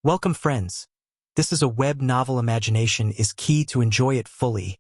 Welcome friends. This is a web novel. Imagination is key to enjoy it fully.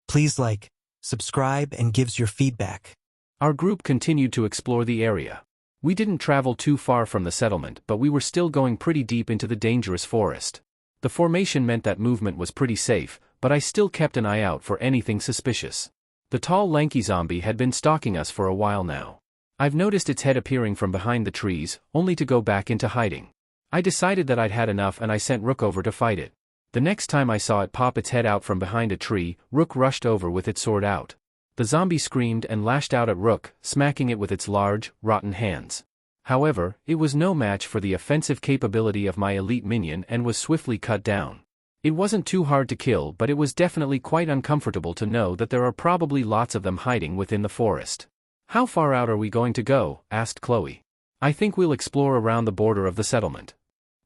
Please like, subscribe and gives your feedback. Our group continued to explore the area. We didn't travel too far from the settlement, but we were still going pretty deep into the dangerous forest. The formation meant that movement was pretty safe, but I still kept an eye out for anything suspicious. The tall lanky zombie had been stalking us for a while now. I've noticed its head appearing from behind the trees, only to go back into hiding. I decided that I'd had enough and I sent Rook over to fight it. The next time I saw it pop its head out from behind a tree, Rook rushed over with its sword out. The zombie screamed and lashed out at Rook, smacking it with its large, rotten hands. However, it was no match for the offensive capability of my elite minion and was swiftly cut down. It wasn't too hard to kill, but it was definitely quite uncomfortable to know that there are probably lots of them hiding within the forest. "How far out are we going to go?" asked Chloe. "I think we'll explore around the border of the settlement."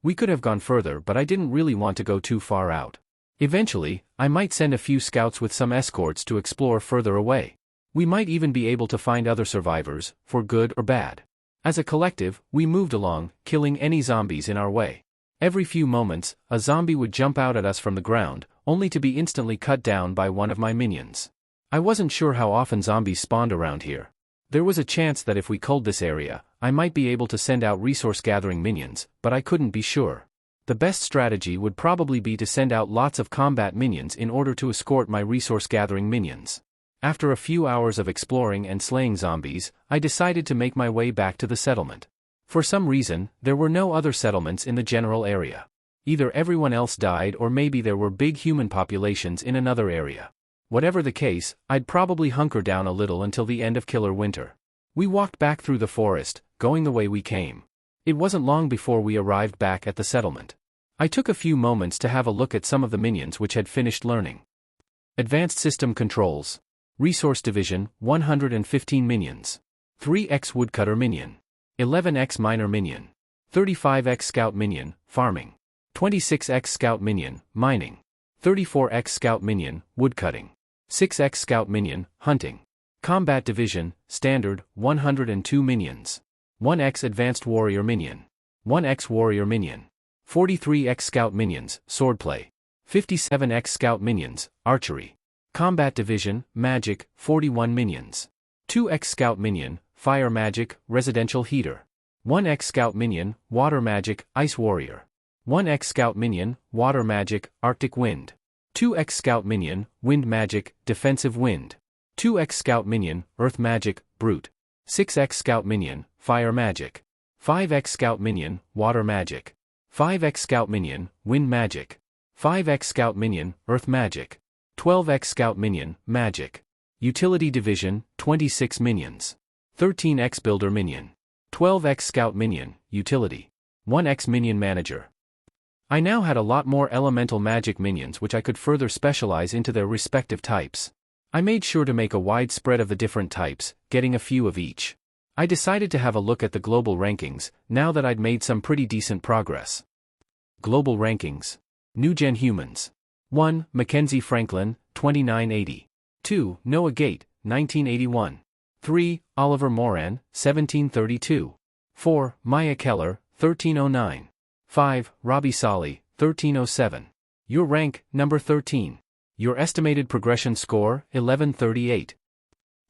We could have gone further, but I didn't really want to go too far out. Eventually, I might send a few scouts with some escorts to explore further away. We might even be able to find other survivors, for good or bad. As a collective, we moved along, killing any zombies in our way. Every few moments, a zombie would jump out at us from the ground, only to be instantly cut down by one of my minions. I wasn't sure how often zombies spawned around here. There was a chance that if we culled this area, I might be able to send out resource-gathering minions, but I couldn't be sure. The best strategy would probably be to send out lots of combat minions in order to escort my resource-gathering minions. After a few hours of exploring and slaying zombies, I decided to make my way back to the settlement. For some reason, there were no other settlements in the general area. Either everyone else died or maybe there were big human populations in another area. Whatever the case, I'd probably hunker down a little until the end of killer winter. We walked back through the forest, going the way we came. It wasn't long before we arrived back at the settlement. I took a few moments to have a look at some of the minions which had finished learning. Advanced System Controls. Resource Division, 115 minions. 3x Woodcutter Minion. 11x Miner Minion. 35x Scout Minion, Farming. 26x Scout Minion, Mining. 34x Scout Minion, Woodcutting. 6x Scout Minion, Hunting. Combat Division, Standard, 102 minions. 1x Advanced Warrior Minion. 1x Warrior Minion. 43x Scout Minions, Swordplay. 57x Scout Minions, Archery. Combat Division, Magic, 41 minions. 2x Scout Minion, Fire Magic, Residential Heater. 1x Scout Minion, Water Magic, Ice Warrior. 1x Scout Minion, Water Magic, Arctic Wind. 2x Scout Minion, Wind Magic, Defensive Wind. 2x Scout Minion, Earth Magic, Brute. 6x Scout Minion, Fire Magic. 5x Scout Minion, Water Magic. 5x Scout Minion, Wind Magic. 5x Scout Minion, Earth Magic. 12x Scout Minion, Magic. Utility Division, 26 minions. 13x Builder Minion. 12x Scout Minion, Utility. 1x Minion Manager. I now had a lot more elemental magic minions which I could further specialize into their respective types. I made sure to make a wide spread of the different types, getting a few of each. I decided to have a look at the global rankings, now that I'd made some pretty decent progress. Global Rankings. New Gen Humans. 1. Mackenzie Franklin, 2980. 2. Noah Gate, 1981. 3. Oliver Moran, 1732. 4. Maya Keller, 1309. 5. Robbie Solly, 1307. Your rank, number 13. Your estimated progression score, 1138.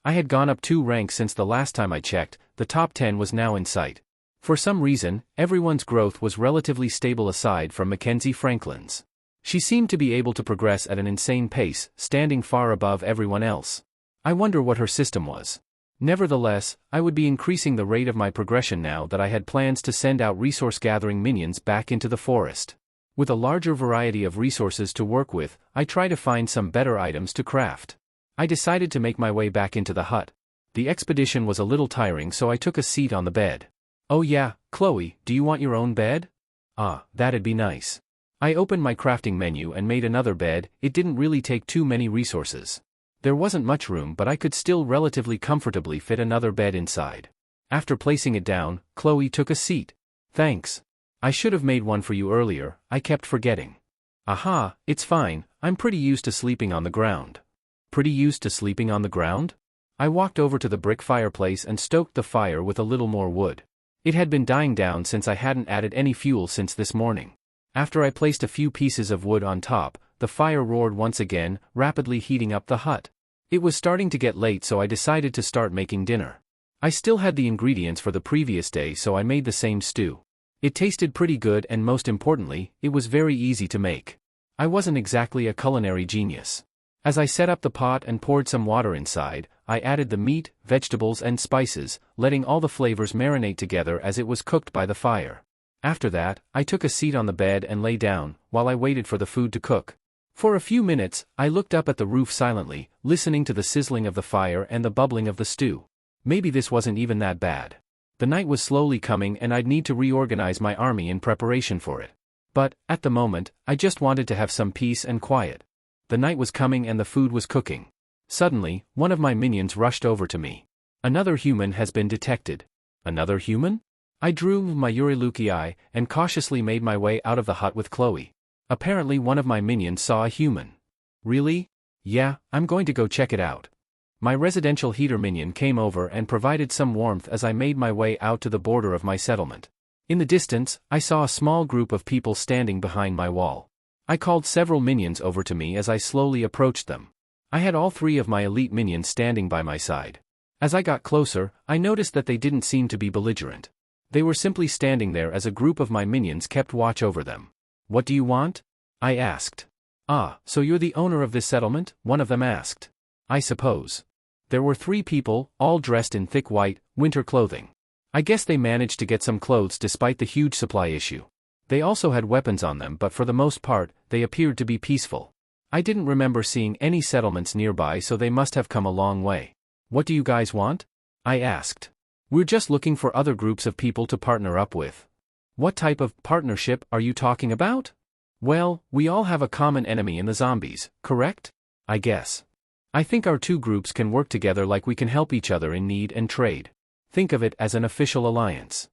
I had gone up 2 ranks since the last time I checked. The top 10 was now in sight. For some reason, everyone's growth was relatively stable aside from Mackenzie Franklin's. She seemed to be able to progress at an insane pace, standing far above everyone else. I wonder what her system was. Nevertheless, I would be increasing the rate of my progression now that I had plans to send out resource-gathering minions back into the forest. With a larger variety of resources to work with, I try to find some better items to craft. I decided to make my way back into the hut. The expedition was a little tiring, so I took a seat on the bed. "Oh yeah, Chloe, do you want your own bed?" "Ah, that'd be nice." I opened my crafting menu and made another bed. It didn't really take too many resources. There wasn't much room, but I could still relatively comfortably fit another bed inside. After placing it down, Chloe took a seat. "Thanks. I should have made one for you earlier, I kept forgetting." "Aha, it's fine, I'm pretty used to sleeping on the ground." "Pretty used to sleeping on the ground?" I walked over to the brick fireplace and stoked the fire with a little more wood. It had been dying down since I hadn't added any fuel since this morning. After I placed a few pieces of wood on top, the fire roared once again, rapidly heating up the hut. It was starting to get late, so I decided to start making dinner. I still had the ingredients for the previous day, so I made the same stew. It tasted pretty good, and most importantly, it was very easy to make. I wasn't exactly a culinary genius. As I set up the pot and poured some water inside, I added the meat, vegetables and spices, letting all the flavors marinate together as it was cooked by the fire. After that, I took a seat on the bed and lay down, while I waited for the food to cook. For a few minutes, I looked up at the roof silently, listening to the sizzling of the fire and the bubbling of the stew. Maybe this wasn't even that bad. The night was slowly coming and I'd need to reorganize my army in preparation for it. But, at the moment, I just wanted to have some peace and quiet. The night was coming and the food was cooking. Suddenly, one of my minions rushed over to me. Another human has been detected. Another human? I drew my Eye and cautiously made my way out of the hut with Chloe. Apparently one of my minions saw a human. Really? Yeah, I'm going to go check it out. My residential heater minion came over and provided some warmth as I made my way out to the border of my settlement. In the distance, I saw a small group of people standing behind my wall. I called several minions over to me as I slowly approached them. I had all 3 of my elite minions standing by my side. As I got closer, I noticed that they didn't seem to be belligerent. They were simply standing there as a group of my minions kept watch over them. What do you want? I asked. Ah, so you're the owner of this settlement? One of them asked. I suppose. There were 3 people, all dressed in thick white, winter clothing. I guess they managed to get some clothes despite the huge supply issue. They also had weapons on them, but for the most part, they appeared to be peaceful. I didn't remember seeing any settlements nearby, so they must have come a long way. What do you guys want? I asked. We're just looking for other groups of people to partner up with. What type of partnership are you talking about? Well, we all have a common enemy in the zombies, correct? I guess. I think our 2 groups can work together like we can help each other in need and trade. Think of it as an official alliance.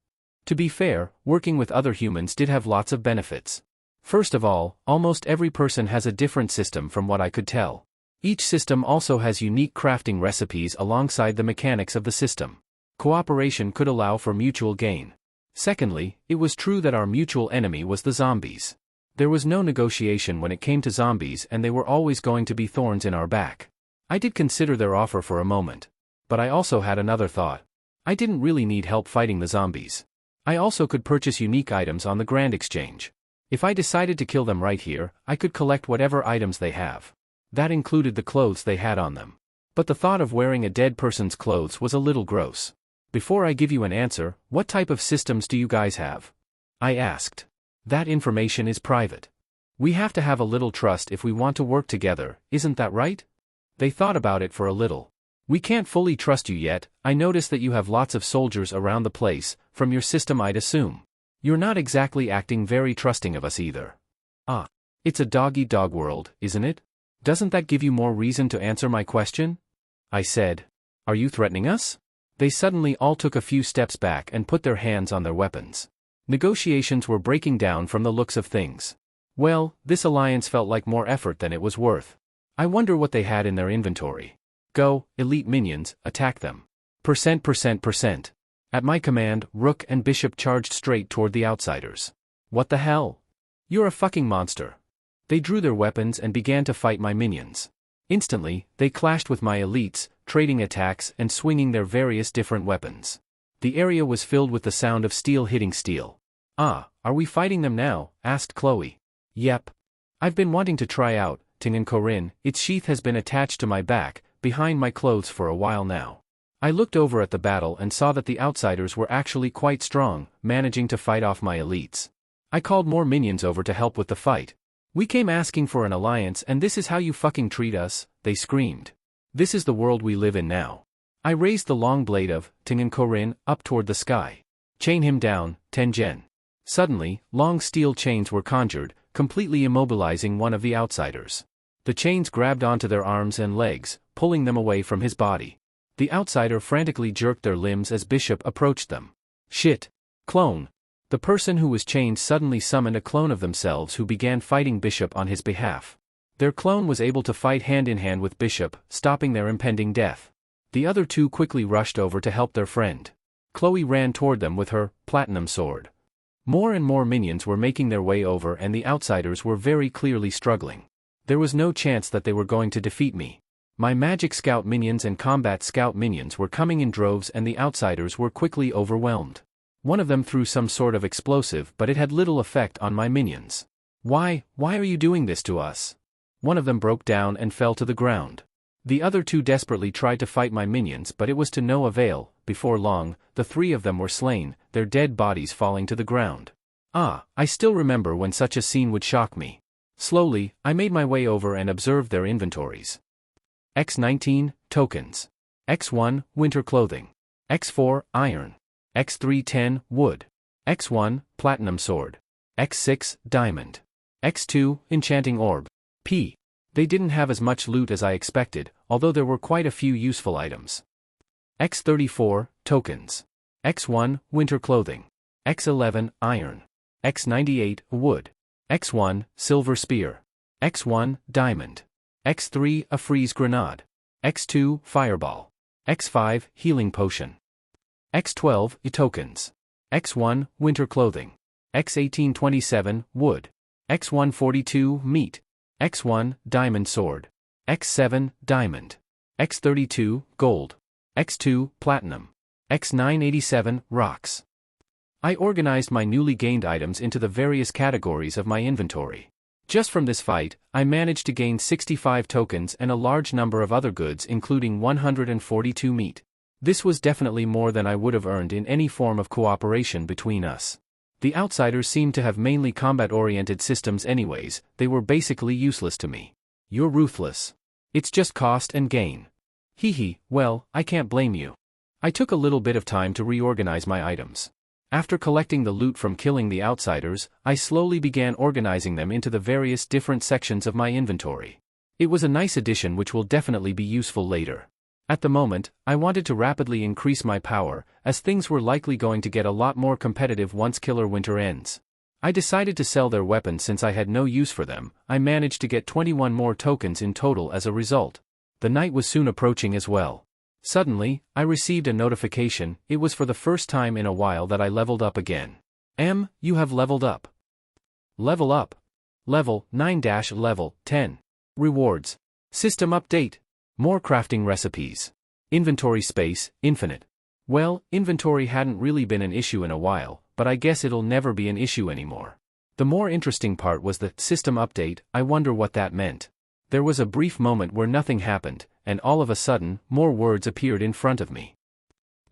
To be fair, working with other humans did have lots of benefits. First of all, almost every person has a different system from what I could tell. Each system also has unique crafting recipes alongside the mechanics of the system. Cooperation could allow for mutual gain. Secondly, it was true that our mutual enemy was the zombies. There was no negotiation when it came to zombies, and they were always going to be thorns in our back. I did consider their offer for a moment. But I also had another thought. I didn't really need help fighting the zombies. I also could purchase unique items on the Grand Exchange. If I decided to kill them right here, I could collect whatever items they have. That included the clothes they had on them. But the thought of wearing a dead person's clothes was a little gross. Before I give you an answer, what type of systems do you guys have? I asked. That information is private. We have to have a little trust if we want to work together, isn't that right? They thought about it for a little. We can't fully trust you yet. I notice that you have lots of soldiers around the place, from your system I'd assume. You're not exactly acting very trusting of us either. Ah. It's a dog-eat-dog world, isn't it? Doesn't that give you more reason to answer my question? I said. Are you threatening us? They suddenly all took a few steps back and put their hands on their weapons. Negotiations were breaking down from the looks of things. Well, this alliance felt like more effort than it was worth. I wonder what they had in their inventory. Go, elite minions, attack them. %%%. At my command, Rook and Bishop charged straight toward the outsiders. What the hell? You're a fucking monster. They drew their weapons and began to fight my minions. Instantly, they clashed with my elites, trading attacks and swinging their various different weapons. The area was filled with the sound of steel hitting steel. Ah, are we fighting them now? Asked Chloe. Yep. I've been wanting to try out, Tingan. Its sheath has been attached to my back, behind my clothes for a while now. I looked over at the battle and saw that the outsiders were actually quite strong, managing to fight off my elites. I called more minions over to help with the fight. We came asking for an alliance and this is how you fucking treat us, they screamed. This is the world we live in now. I raised the long blade of Tingan up toward the sky. Chain him down, Tengen. Suddenly, long steel chains were conjured, completely immobilizing one of the outsiders. The chains grabbed onto their arms and legs, pulling them away from his body. The outsider frantically jerked their limbs as Bishop approached them. Shit. Clone. The person who was chained suddenly summoned a clone of themselves who began fighting Bishop on his behalf. Their clone was able to fight hand-in-hand with Bishop, stopping their impending death. The other 2 quickly rushed over to help their friend. Chloe ran toward them with her platinum sword. More and more minions were making their way over and the outsiders were very clearly struggling. There was no chance that they were going to defeat me. My magic scout minions and combat scout minions were coming in droves and the outsiders were quickly overwhelmed. One of them threw some sort of explosive but it had little effect on my minions. Why are you doing this to us? One of them broke down and fell to the ground. The other two desperately tried to fight my minions but it was to no avail. Before long, the three of them were slain, their dead bodies falling to the ground. I still remember when such a scene would shock me. Slowly, I made my way over and observed their inventories. X19, tokens. X1, winter clothing. X4, iron. X3, 10, wood. X1, platinum sword. X6, diamond. X2, enchanting orb. P. They didn't have as much loot as I expected, although there were quite a few useful items. X34, tokens. X1, winter clothing. X11, iron. X98, wood. X1, silver spear. X1, diamond. X3, a freeze grenade. X2, fireball. X5, healing potion. X12, tokens. X1, winter clothing. X18, 27, wood. X1, 42, meat. X1, diamond sword. X7, diamond. X32, gold. X2, platinum. X9, 87, rocks. I organized my newly gained items into the various categories of my inventory. Just from this fight, I managed to gain 65 tokens and a large number of other goods including 142 meat. This was definitely more than I would have earned in any form of cooperation between us. The outsiders seemed to have mainly combat-oriented systems anyways, they were basically useless to me. You're ruthless. It's just cost and gain. Hehe, well, I can't blame you. I took a little bit of time to reorganize my items. After collecting the loot from killing the outsiders, I slowly began organizing them into the various different sections of my inventory. It was a nice addition which will definitely be useful later. At the moment, I wanted to rapidly increase my power, as things were likely going to get a lot more competitive once Killer Winter ends. I decided to sell their weapons since I had no use for them. I managed to get 21 more tokens in total as a result. The night was soon approaching as well. Suddenly, I received a notification. It was for the first time in a while that I leveled up again. You have leveled up. Level up. Level 9-level 10. Rewards. System update. More crafting recipes. Inventory space, infinite. Well, inventory hadn't really been an issue in a while, but I guess it'll never be an issue anymore. The more interesting part was the system update. I wonder what that meant. There was a brief moment where nothing happened, and all of a sudden, more words appeared in front of me.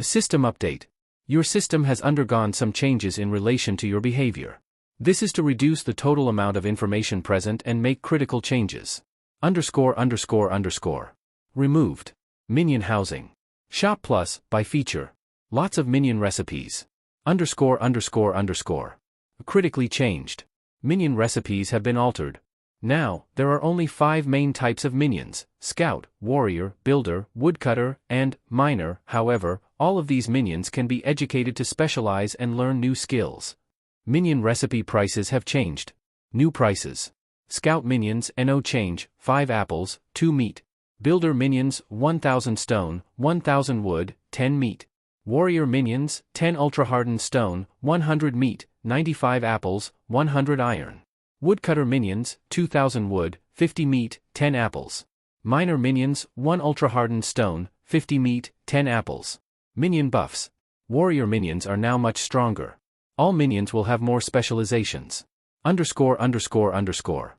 System update. Your system has undergone some changes in relation to your behavior. This is to reduce the total amount of information present and make critical changes. ____. Removed. Minion housing. Shop plus, by feature. Lots of minion recipes. ____. Critically changed. Minion recipes have been altered. Now, there are only 5 main types of minions: Scout, Warrior, Builder, Woodcutter, and Miner. However, all of these minions can be educated to specialize and learn new skills. Minion recipe prices have changed. New prices. Scout minions, no change, 5 apples, 2 meat. Builder minions, 1000 stone, 1000 wood, 10 meat. Warrior minions, 10 ultra-hardened stone, 100 meat, 95 apples, 100 iron. Woodcutter minions, 2000 wood, 50 meat, 10 apples. Miner minions, 1 ultra-hardened stone, 50 meat, 10 apples. Minion buffs. Warrior minions are now much stronger. All minions will have more specializations. ____.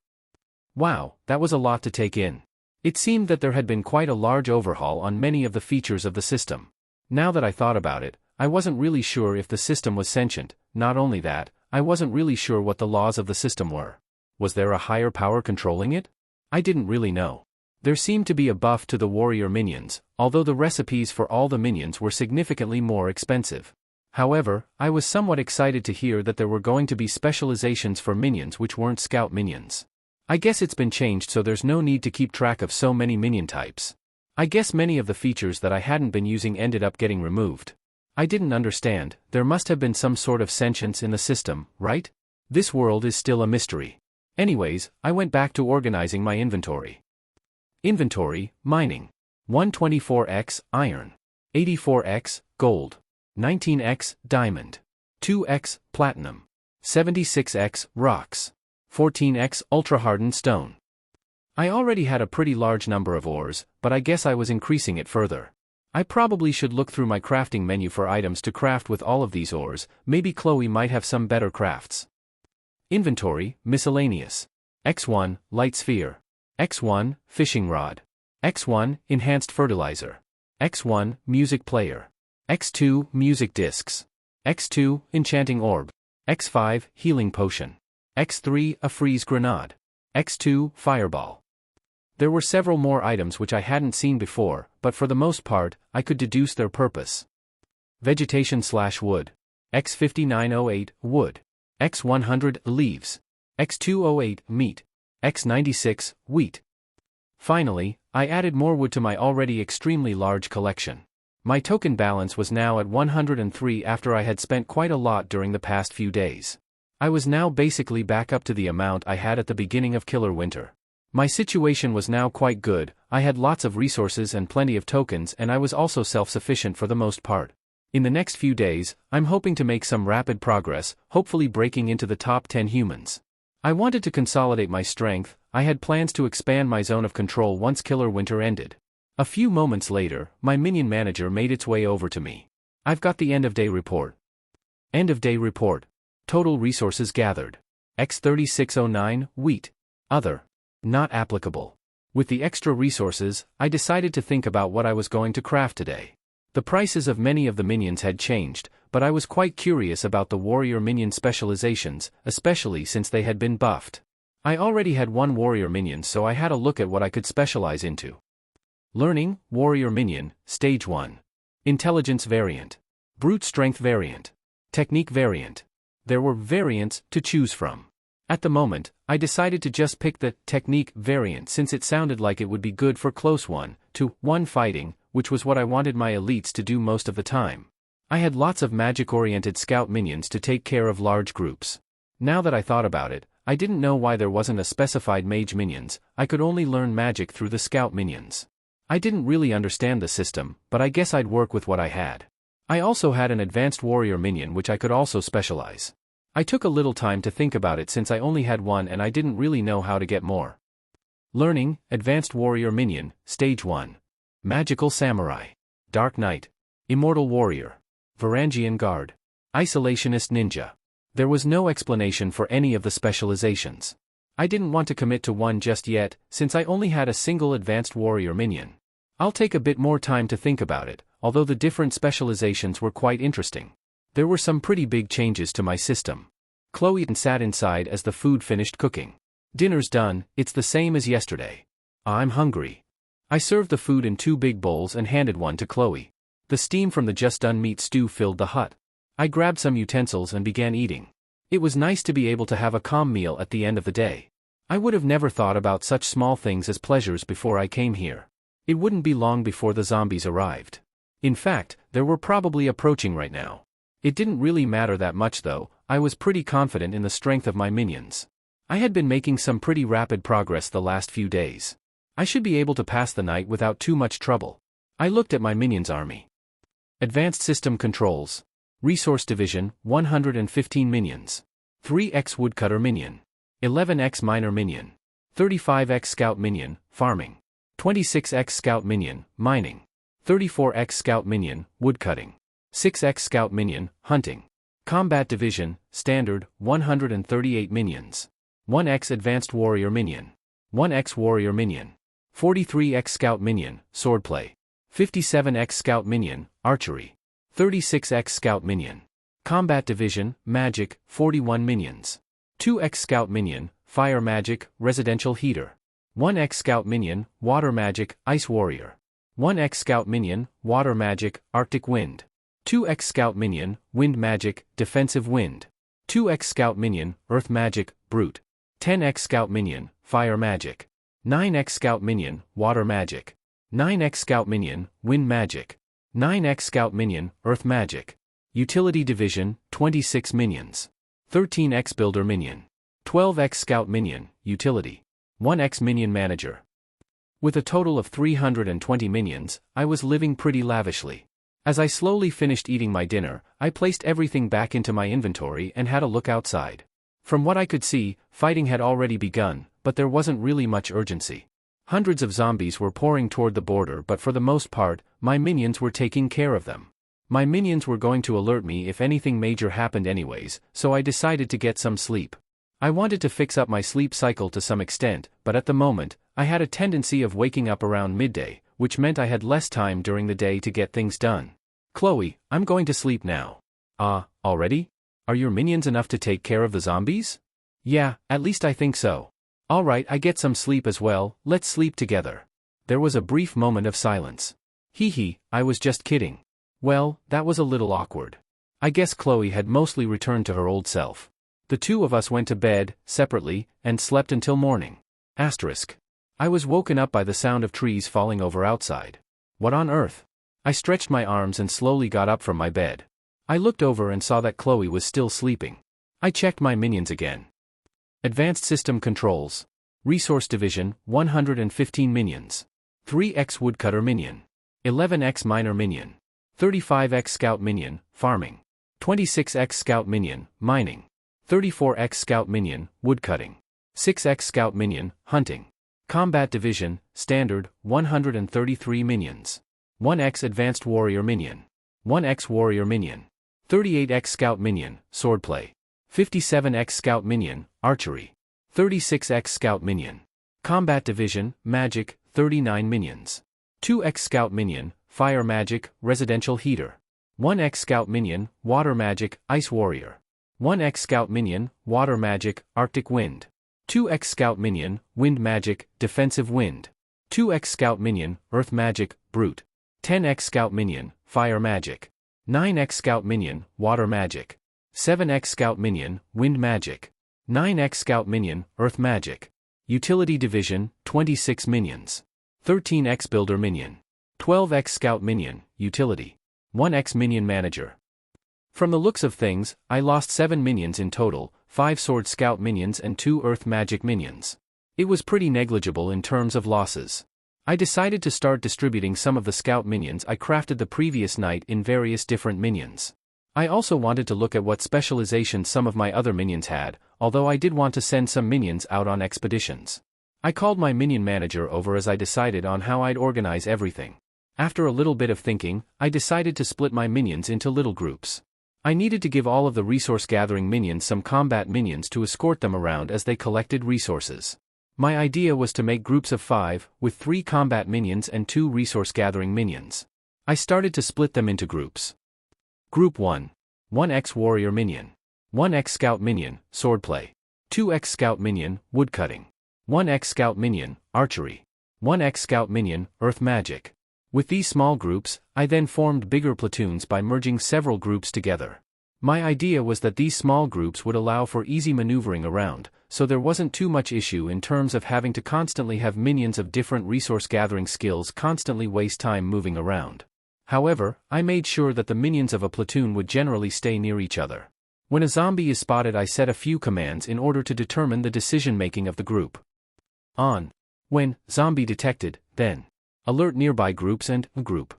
Wow, that was a lot to take in. It seemed that there had been quite a large overhaul on many of the features of the system. Now that I thought about it, I wasn't really sure if the system was sentient. Not only that, I wasn't really sure what the laws of the system were. Was there a higher power controlling it? I didn't really know. There seemed to be a buff to the warrior minions, although the recipes for all the minions were significantly more expensive. However, I was somewhat excited to hear that there were going to be specializations for minions which weren't scout minions. I guess it's been changed so there's no need to keep track of so many minion types. I guess many of the features that I hadn't been using ended up getting removed. I didn't understand. There must have been some sort of sentience in the system, right? This world is still a mystery. Anyways, I went back to organizing my inventory. Inventory, mining. 124x, iron. 84x, gold. 19x, diamond. 2x, platinum. 76x rocks. 14x ultra-hardened stone. I already had a pretty large number of ores, but I guess I was increasing it further. I probably should look through my crafting menu for items to craft with all of these ores. Maybe Chloe might have some better crafts. Inventory, miscellaneous. X1, light sphere. X1, fishing rod. X1, enhanced fertilizer. X1, music player. X2, music discs. X2, enchanting orb. X5, healing potion. X3, a freeze grenade. X2, fireball. There were several more items which I hadn't seen before, but for the most part, I could deduce their purpose. Vegetation/wood. X5908, wood. X100, leaves. X208, meat. X96, wheat. Finally, I added more wood to my already extremely large collection. My token balance was now at 103 after I had spent quite a lot during the past few days. I was now basically back up to the amount I had at the beginning of Killer Winter. My situation was now quite good. I had lots of resources and plenty of tokens, and I was also self-sufficient for the most part. In the next few days, I'm hoping to make some rapid progress, hopefully breaking into the top 10 humans. I wanted to consolidate my strength. I had plans to expand my zone of control once Killer Winter ended. A few moments later, my minion manager made its way over to me. I've got the end of day report. End of day report. Total resources gathered. X3609, wheat. Other. Not applicable. With the extra resources, I decided to think about what I was going to craft today. The prices of many of the minions had changed, but I was quite curious about the Warrior Minion specializations, especially since they had been buffed. I already had one Warrior Minion, so I had a look at what I could specialize into. Learning, Warrior Minion, Stage 1. Intelligence variant. Brute Strength variant. Technique variant. There were variants to choose from. At the moment, I decided to just pick the technique variant since it sounded like it would be good for close 1-to-1 fighting, which was what I wanted my elites to do most of the time. I had lots of magic-oriented scout minions to take care of large groups. Now that I thought about it, I didn't know why there wasn't a specified mage minions. I could only learn magic through the scout minions. I didn't really understand the system, but I guess I'd work with what I had. I also had an advanced warrior minion which I could also specialize. I took a little time to think about it since I only had one and I didn't really know how to get more. Learning, Advanced Warrior Minion, Stage 1. Magical Samurai. Dark Knight. Immortal Warrior. Varangian Guard. Isolationist Ninja. There was no explanation for any of the specializations. I didn't want to commit to one just yet, since I only had a single Advanced Warrior Minion. I'll take a bit more time to think about it, although the different specializations were quite interesting. There were some pretty big changes to my system. Chloe sat inside as the food finished cooking. Dinner's done, it's the same as yesterday. I'm hungry. I served the food in 2 big bowls and handed one to Chloe. The steam from the just-done meat stew filled the hut. I grabbed some utensils and began eating. It was nice to be able to have a calm meal at the end of the day. I would have never thought about such small things as pleasures before I came here. It wouldn't be long before the zombies arrived. In fact, they were probably approaching right now. It didn't really matter that much though. I was pretty confident in the strength of my minions. I had been making some pretty rapid progress the last few days. I should be able to pass the night without too much trouble. I looked at my minions' army. Advanced System Controls. Resource Division, 115 minions. 3x Woodcutter Minion. 11x Miner Minion. 35x Scout Minion, Farming. 26x Scout Minion, Mining. 34x Scout Minion, Woodcutting. 6x Scout Minion, Hunting. Combat Division, Standard, 138 minions. 1x Advanced Warrior Minion. 1x Warrior Minion. 43x Scout Minion, Swordplay. 57x Scout Minion, Archery. 36x Scout Minion. Combat Division, Magic, 41 minions. 2x Scout Minion, Fire Magic, Residential Heater. 1x Scout Minion, Water Magic, Ice Warrior. 1x Scout Minion, Water Magic, Arctic Wind. 2x Scout Minion, Wind Magic, Defensive Wind. 2x Scout Minion, Earth Magic, Brute. 10x Scout Minion, Fire Magic. 9x Scout Minion, Water Magic. 9x Scout Minion, Wind Magic. 9x Scout Minion, Earth Magic. Utility Division, 26 minions. 13x Builder Minion. 12x Scout Minion, Utility. 1x Minion Manager. With a total of 320 minions, I was living pretty lavishly. As I slowly finished eating my dinner, I placed everything back into my inventory and had a look outside. From what I could see, fighting had already begun, but there wasn't really much urgency. Hundreds of zombies were pouring toward the border, but for the most part, my minions were taking care of them. My minions were going to alert me if anything major happened anyways, so I decided to get some sleep. I wanted to fix up my sleep cycle to some extent, but at the moment, I had a tendency of waking up around midday, which meant I had less time during the day to get things done. Chloe, I'm going to sleep now. Already? Are your minions enough to take care of the zombies? Yeah, at least I think so. Alright, I get some sleep as well, let's sleep together. There was a brief moment of silence. Hee, I was just kidding. Well, that was a little awkward. I guess Chloe had mostly returned to her old self. The two of us went to bed, separately, and slept until morning. I was woken up by the sound of trees falling over outside. What on earth? I stretched my arms and slowly got up from my bed. I looked over and saw that Chloe was still sleeping. I checked my minions again. Advanced System Controls. Resource Division, 115 minions. 3x Woodcutter Minion. 11x Miner Minion. 35x Scout Minion, Farming. 26x Scout Minion, Mining. 34x Scout Minion, Woodcutting. 6x Scout Minion, Hunting. Combat Division, Standard, 133 minions. 1x Advanced Warrior Minion. 1x Warrior Minion. 38x Scout Minion, Swordplay. 57x Scout Minion, Archery. 36x Scout Minion. Combat Division, Magic, 39 minions. 2x Scout Minion, Fire Magic, Residential Heater. 1x Scout Minion, Water Magic, Ice Warrior. 1x Scout Minion, Water Magic, Arctic Wind. 2x Scout Minion, Wind Magic, Defensive Wind. 2x Scout Minion, Earth Magic, Brute. 10x Scout Minion, Fire Magic. 9x Scout Minion, Water Magic. 7x Scout Minion, Wind Magic. 9x Scout Minion, Earth Magic. Utility Division, 26 minions. 13x Builder Minion. 12x Scout Minion, Utility. 1x Minion Manager. From the looks of things, I lost 7 minions in total, 5 Sword Scout Minions and 2 Earth Magic Minions. It was pretty negligible in terms of losses. I decided to start distributing some of the Scout Minions I crafted the previous night in various different minions. I also wanted to look at what specialization some of my other minions had, although I did want to send some minions out on expeditions. I called my minion manager over as I decided on how I'd organize everything. After a little bit of thinking, I decided to split my minions into little groups. I needed to give all of the resource-gathering minions some combat minions to escort them around as they collected resources. My idea was to make groups of 5, with 3 combat minions and 2 resource-gathering minions. I started to split them into groups. Group 1. 1x Warrior Minion. 1x Scout Minion, Swordplay. 2x Scout Minion, Woodcutting. 1x Scout Minion, Archery. 1x Scout Minion, Earth Magic. With these small groups, I then formed bigger platoons by merging several groups together. My idea was that these small groups would allow for easy maneuvering around, so there wasn't too much issue in terms of having to constantly have minions of different resource-gathering skills constantly waste time moving around. However, I made sure that the minions of a platoon would generally stay near each other. When a zombie is spotted, I set a few commands in order to determine the decision-making of the group. On. When, zombie detected, then. Alert nearby groups and group.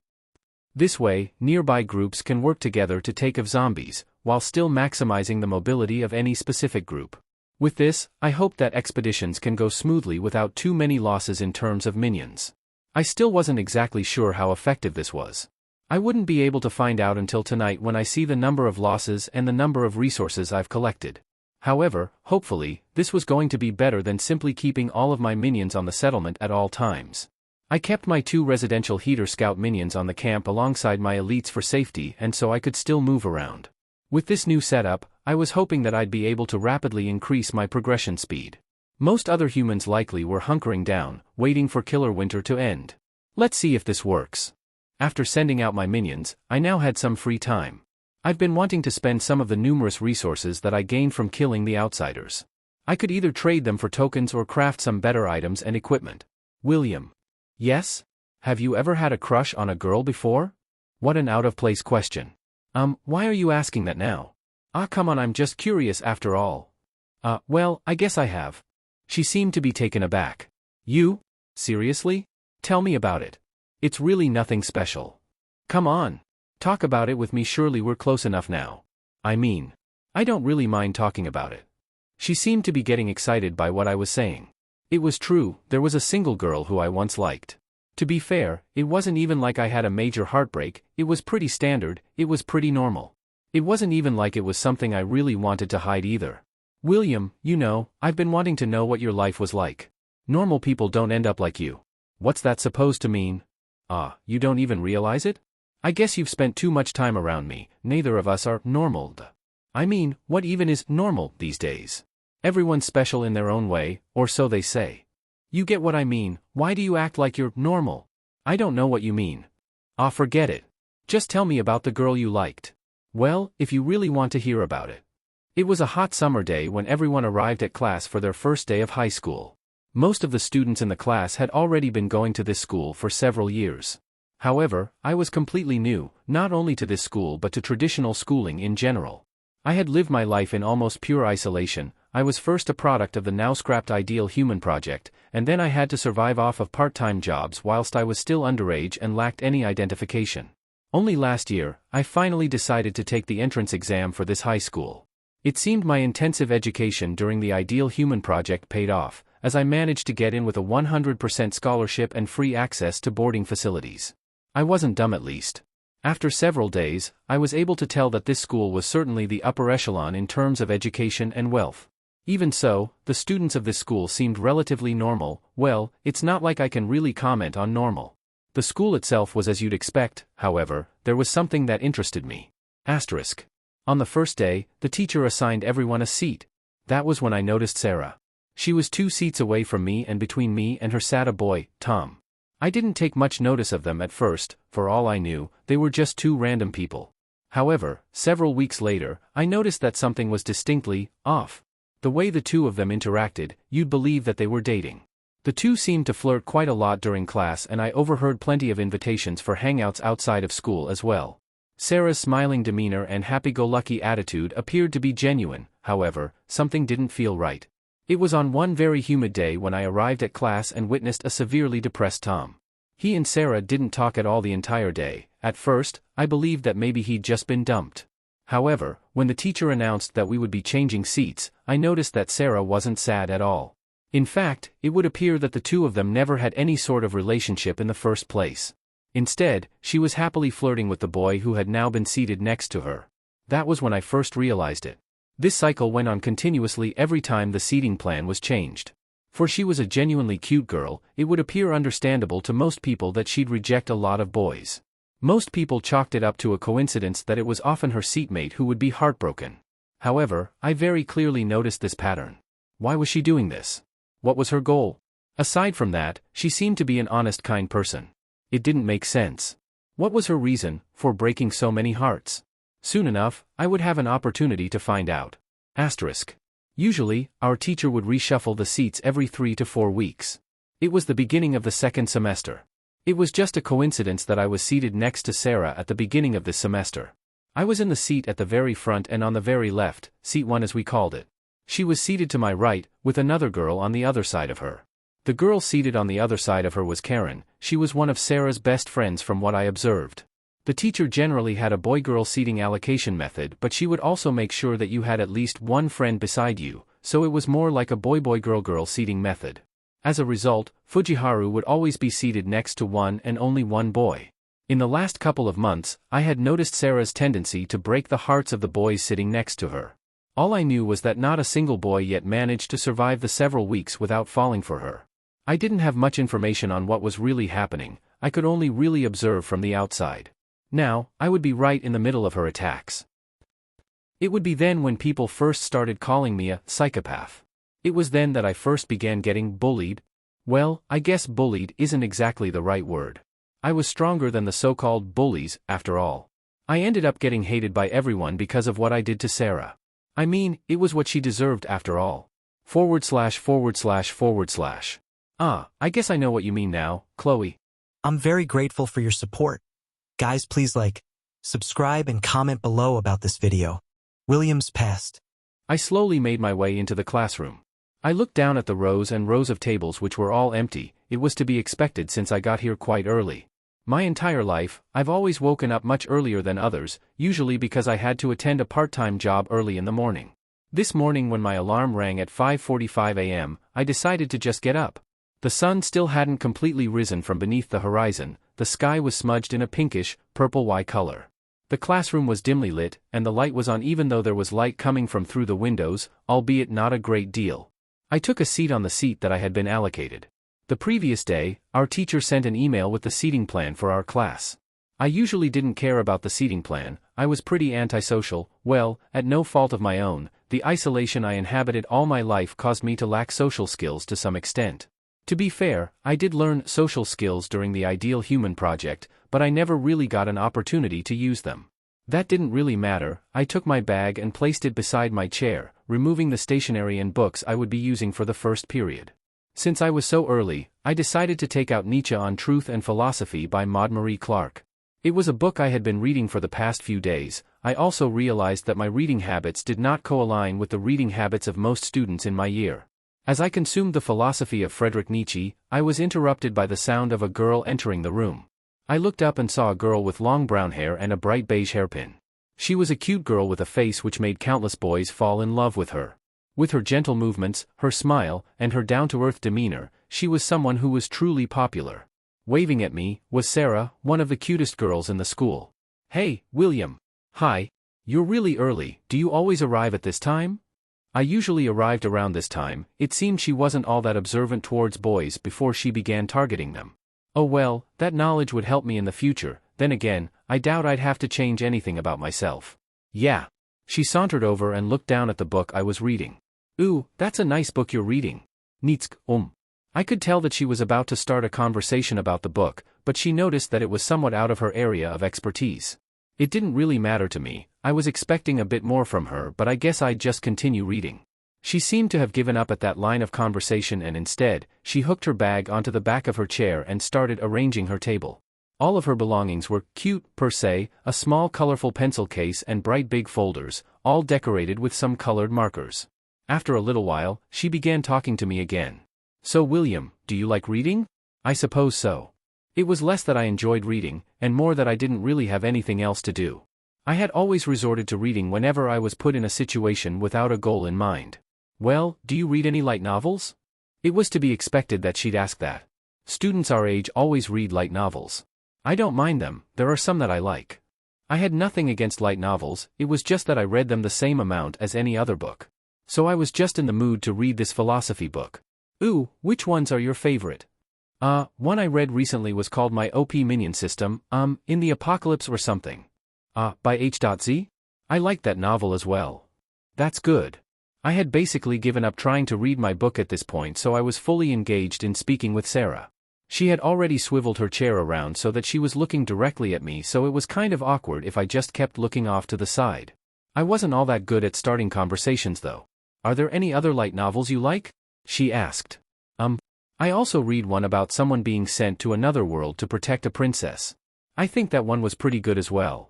This way, nearby groups can work together to take of zombies, while still maximizing the mobility of any specific group. With this, I hope that expeditions can go smoothly without too many losses in terms of minions. I still wasn't exactly sure how effective this was. I wouldn't be able to find out until tonight when I see the number of losses and the number of resources I've collected. However, hopefully, this was going to be better than simply keeping all of my minions on the settlement at all times. I kept my 2 residential heater scout minions on the camp alongside my elites for safety and so I could still move around. With this new setup, I was hoping that I'd be able to rapidly increase my progression speed. Most other humans likely were hunkering down, waiting for killer winter to end. Let's see if this works. After sending out my minions, I now had some free time. I've been wanting to spend some of the numerous resources that I gained from killing the outsiders. I could either trade them for tokens or craft some better items and equipment. William. Yes? Have you ever had a crush on a girl before? What an out-of-place question. Why are you asking that now? Come on, I'm just curious after all. Well, I guess I have. She seemed to be taken aback. You? Seriously? Tell me about it. It's really nothing special. Come on. Talk about it with me, surely we're close enough now. I mean, I don't really mind talking about it. She seemed to be getting excited by what I was saying. It was true, there was a single girl who I once liked. To be fair, it wasn't even like I had a major heartbreak, it was pretty standard, it was pretty normal. It wasn't even like it was something I really wanted to hide either. William, you know, I've been wanting to know what your life was like. Normal people don't end up like you. What's that supposed to mean? Ah, you don't even realize it? I guess you've spent too much time around me, neither of us are normal. I mean, what even is normal these days? Everyone's special in their own way, or so they say. You get what I mean, why do you act like you're normal? I don't know what you mean. Ah, forget it. Just tell me about the girl you liked. Well, if you really want to hear about it. It was a hot summer day when everyone arrived at class for their first day of high school. Most of the students in the class had already been going to this school for several years. However, I was completely new, not only to this school but to traditional schooling in general. I had lived my life in almost pure isolation. I was first a product of the now scrapped Ideal Human project, and then I had to survive off of part-time jobs whilst I was still underage and lacked any identification. Only last year, I finally decided to take the entrance exam for this high school. It seemed my intensive education during the Ideal Human project paid off, as I managed to get in with a 100% scholarship and free access to boarding facilities. I wasn't dumb, at least. After several days, I was able to tell that this school was certainly the upper echelon in terms of education and wealth. Even so, the students of this school seemed relatively normal. Well, it's not like I can really comment on normal. The school itself was as you'd expect, however, there was something that interested me. Asterisk. On the first day, the teacher assigned everyone a seat. That was when I noticed Sarah. She was 2 seats away from me, and between me and her sat a boy, Tom. I didn't take much notice of them at first. For all I knew, they were just 2 random people. However, several weeks later, I noticed that something was distinctly off. The way the 2 of them interacted, you'd believe that they were dating. The 2 seemed to flirt quite a lot during class, and I overheard plenty of invitations for hangouts outside of school as well. Sarah's smiling demeanor and happy-go-lucky attitude appeared to be genuine. However, something didn't feel right. It was on one very humid day when I arrived at class and witnessed a severely depressed Tom. He and Sarah didn't talk at all the entire day. At first, I believed that maybe he'd just been dumped. However, when the teacher announced that we would be changing seats, I noticed that Sarah wasn't sad at all. In fact, it would appear that the 2 of them never had any sort of relationship in the first place. Instead, she was happily flirting with the boy who had now been seated next to her. That was when I first realized it. This cycle went on continuously every time the seating plan was changed. For she was a genuinely cute girl, it would appear understandable to most people that she'd reject a lot of boys. Most people chalked it up to a coincidence that it was often her seatmate who would be heartbroken. However, I very clearly noticed this pattern. Why was she doing this? What was her goal? Aside from that, she seemed to be an honest, kind person. It didn't make sense. What was her reason for breaking so many hearts? Soon enough, I would have an opportunity to find out. Asterisk. Usually, our teacher would reshuffle the seats every 3 to 4 weeks. It was the beginning of the second semester. It was just a coincidence that I was seated next to Sarah at the beginning of this semester. I was in the seat at the very front and on the very left, seat 1 as we called it. She was seated to my right, with another girl on the other side of her. The girl seated on the other side of her was Karen. She was one of Sarah's best friends from what I observed. The teacher generally had a boy-girl seating allocation method, but she would also make sure that you had at least one friend beside you, so it was more like a boy-boy-girl-girl seating method. As a result, Fujiharu would always be seated next to one and only one boy. In the last couple of months, I had noticed Sarah's tendency to break the hearts of the boys sitting next to her. All I knew was that not a single boy yet managed to survive the several weeks without falling for her. I didn't have much information on what was really happening. I could only really observe from the outside. Now, I would be right in the middle of her attacks. It would be then when people first started calling me a psychopath. It was then that I first began getting bullied. Well, I guess bullied isn't exactly the right word. I was stronger than the so-called bullies, after all. I ended up getting hated by everyone because of what I did to Sarah. I mean, it was what she deserved after all. //////. Ah, I guess I know what you mean now, Chloe. I'm very grateful for your support. Guys, please like, subscribe and comment below about this video. William's past. I slowly made my way into the classroom. I looked down at the rows and rows of tables which were all empty. It was to be expected since I got here quite early. My entire life, I've always woken up much earlier than others, usually because I had to attend a part-time job early in the morning. This morning when my alarm rang at 5:45 a.m., I decided to just get up. The sun still hadn't completely risen from beneath the horizon, the sky was smudged in a pinkish, purple-y color. The classroom was dimly lit, and the light was on even though there was light coming from through the windows, albeit not a great deal. I took a seat on the seat that I had been allocated. The previous day, our teacher sent an email with the seating plan for our class. I usually didn't care about the seating plan, I was pretty antisocial, well, at no fault of my own, the isolation I inhabited all my life caused me to lack social skills to some extent. To be fair, I did learn social skills during the Ideal Human project, but I never really got an opportunity to use them. That didn't really matter, I took my bag and placed it beside my chair, removing the stationery and books I would be using for the first period. Since I was so early, I decided to take out Nietzsche on Truth and Philosophy by Maud Marie Clark. It was a book I had been reading for the past few days. I also realized that my reading habits did not co-align with the reading habits of most students in my year. As I consumed the philosophy of Friedrich Nietzsche, I was interrupted by the sound of a girl entering the room. I looked up and saw a girl with long brown hair and a bright beige hairpin. She was a cute girl with a face which made countless boys fall in love with her. With her gentle movements, her smile, and her down-to-earth demeanor, she was someone who was truly popular. Waving at me, was Sarah, one of the cutest girls in the school. "Hey, William. Hi. You're really early, do you always arrive at this time?" I usually arrived around this time. It seemed she wasn't all that observant towards boys before she began targeting them. Oh well, that knowledge would help me in the future, then again, I doubt I'd have to change anything about myself. Yeah. She sauntered over and looked down at the book I was reading. "Ooh, that's a nice book you're reading." Nietzsche, I could tell that she was about to start a conversation about the book, but she noticed that it was somewhat out of her area of expertise. It didn't really matter to me, I was expecting a bit more from her, but I guess I'd just continue reading. She seemed to have given up at that line of conversation and instead, she hooked her bag onto the back of her chair and started arranging her table. All of her belongings were cute, per se, a small colorful pencil case and bright big folders, all decorated with some colored markers. After a little while, she began talking to me again. "So William, do you like reading?" "I suppose so." It was less that I enjoyed reading, and more that I didn't really have anything else to do. I had always resorted to reading whenever I was put in a situation without a goal in mind. "Well, do you read any light novels?" It was to be expected that she'd ask that. Students our age always read light novels. I don't mind them, there are some that I like. I had nothing against light novels, it was just that I read them the same amount as any other book. So I was just in the mood to read this philosophy book. "Ooh, which ones are your favorite?" One I read recently was called My OP Minion System, in the Apocalypse or something. By H.Z? I liked that novel as well. That's good. I had basically given up trying to read my book at this point, so I was fully engaged in speaking with Sarah. She had already swiveled her chair around so that she was looking directly at me, so it was kind of awkward if I just kept looking off to the side. I wasn't all that good at starting conversations though. "Are there any other light novels you like?" she asked. I also read one about someone being sent to another world to protect a princess. I think that one was pretty good as well.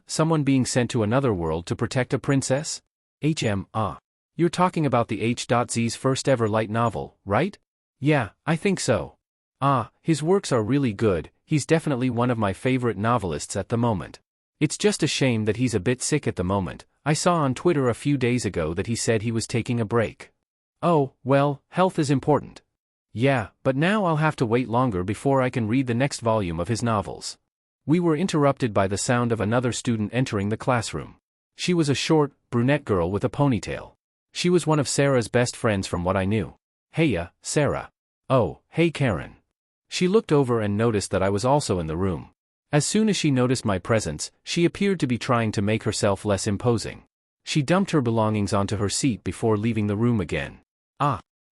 Someone being sent to another world to protect a princess? You're talking about the H.Z's first ever light novel, right? Yeah, I think so. His works are really good, he's definitely one of my favorite novelists at the moment. It's just a shame that he's a bit sick at the moment. I saw on Twitter a few days ago that he said he was taking a break. Oh, well, health is important. Yeah, but now I'll have to wait longer before I can read the next volume of his novels. We were interrupted by the sound of another student entering the classroom. She was a short, brunette girl with a ponytail. She was one of Sarah's best friends from what I knew. "Heya, Sarah." "Oh, hey Karen." She looked over and noticed that I was also in the room. As soon as she noticed my presence, she appeared to be trying to make herself less imposing. She dumped her belongings onto her seat before leaving the room again.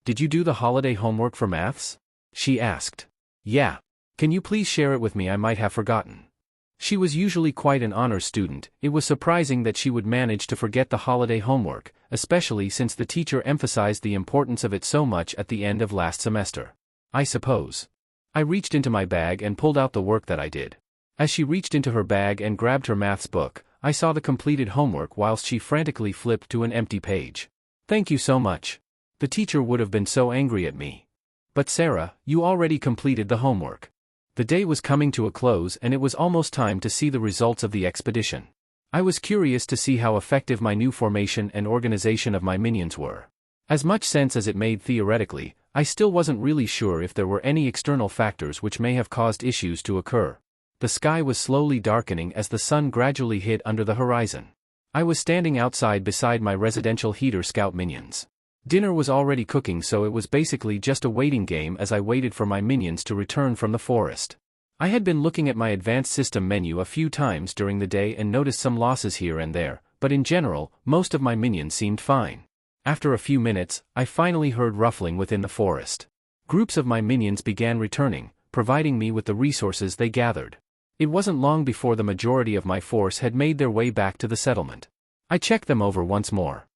Did you do the holiday homework for maths?" she asked. "Yeah. Can you please share it with me? I might have forgotten." She was usually quite an honors student. It was surprising that she would manage to forget the holiday homework, especially since the teacher emphasized the importance of it so much at the end of last semester. I suppose. I reached into my bag and pulled out the work that I did. As she reached into her bag and grabbed her maths book, I saw the completed homework whilst she frantically flipped to an empty page. "Thank you so much. The teacher would have been so angry at me." "But Sarah, you already completed the homework." The day was coming to a close and it was almost time to see the results of the expedition. I was curious to see how effective my new formation and organization of my minions were. As much sense as it made theoretically, I still wasn't really sure if there were any external factors which may have caused issues to occur. The sky was slowly darkening as the sun gradually hid under the horizon. I was standing outside beside my residential heater scout minions. Dinner was already cooking, so it was basically just a waiting game as I waited for my minions to return from the forest. I had been looking at my advanced system menu a few times during the day and noticed some losses here and there, but in general, most of my minions seemed fine. After a few minutes, I finally heard ruffling within the forest. Groups of my minions began returning, providing me with the resources they gathered. It wasn't long before the majority of my force had made their way back to the settlement. I checked them over once more.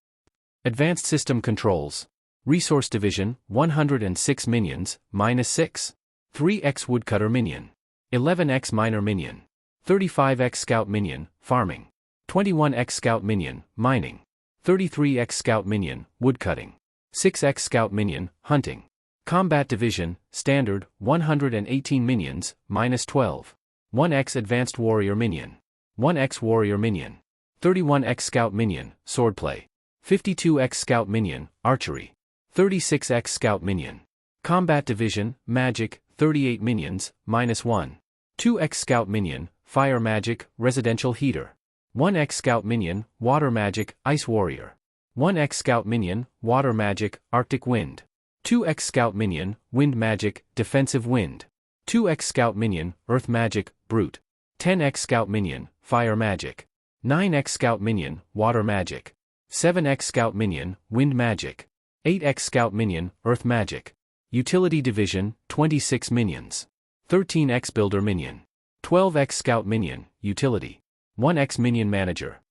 Advanced System Controls. Resource Division, 106 minions, -6. 3x Woodcutter Minion. 11x Miner Minion. 35x Scout Minion, Farming. 21x Scout Minion, Mining. 33x Scout Minion, Woodcutting. 6x Scout Minion, Hunting. Combat Division, Standard, 118 minions, -12. 1x Advanced Warrior Minion. 1x Warrior Minion. 31x Scout Minion, Swordplay. 52x Scout Minion, Archery. 36x Scout Minion. Combat Division, Magic, 38 minions, -1. 2x Scout Minion, Fire Magic, Residential Heater. 1x Scout Minion, Water Magic, Ice Warrior. 1x Scout Minion, Water Magic, Arctic Wind. 2x Scout Minion, Wind Magic, Defensive Wind. 2x Scout Minion, Earth Magic, Brute. 10x Scout Minion, Fire Magic. 9x Scout Minion, Water Magic. 7x Scout Minion, Wind Magic. 8x Scout Minion, Earth Magic. Utility Division, 26 minions. 13x Builder Minion. 12x Scout Minion, Utility. 1x Minion Manager.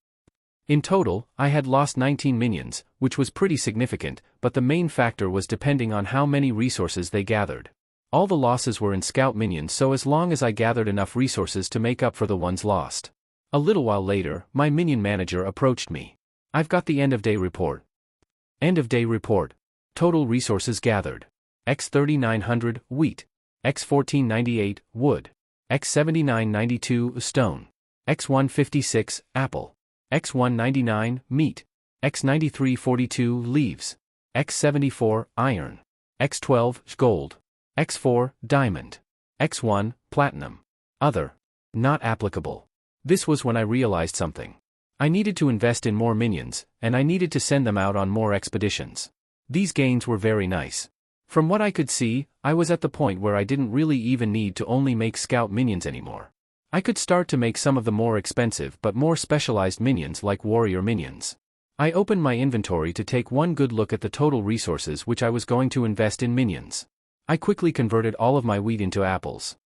In total, I had lost 19 minions, which was pretty significant, but the main factor was depending on how many resources they gathered. All the losses were in Scout Minions, so as long as I gathered enough resources to make up for the ones lost. A little while later, my Minion Manager approached me. I've got the end-of-day report. End-of-day report. Total resources gathered. X 3900, wheat. X 1498, wood. X 7992, stone. X 156, apple. X 199, meat. X 9342, leaves. X 74, iron. X 12, gold. X 4, diamond. X 1, platinum. Other. Not applicable. This was when I realized something. I needed to invest in more minions, and I needed to send them out on more expeditions. These gains were very nice. From what I could see, I was at the point where I didn't really even need to only make scout minions anymore. I could start to make some of the more expensive but more specialized minions like warrior minions. I opened my inventory to take one good look at the total resources which I was going to invest in minions. I quickly converted all of my wheat into apples.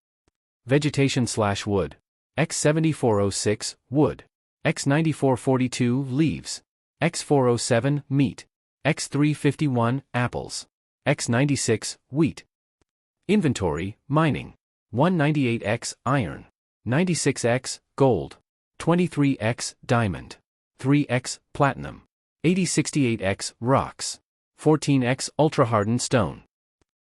Vegetation/wood. X 7406, wood. X 9442, leaves. X 407, meat. X 351, apples. X 96, wheat. Inventory, mining. 198x, iron. 96x, gold. 23x, diamond. 3x, platinum. 8068x, rocks. 14x, ultra-hardened stone.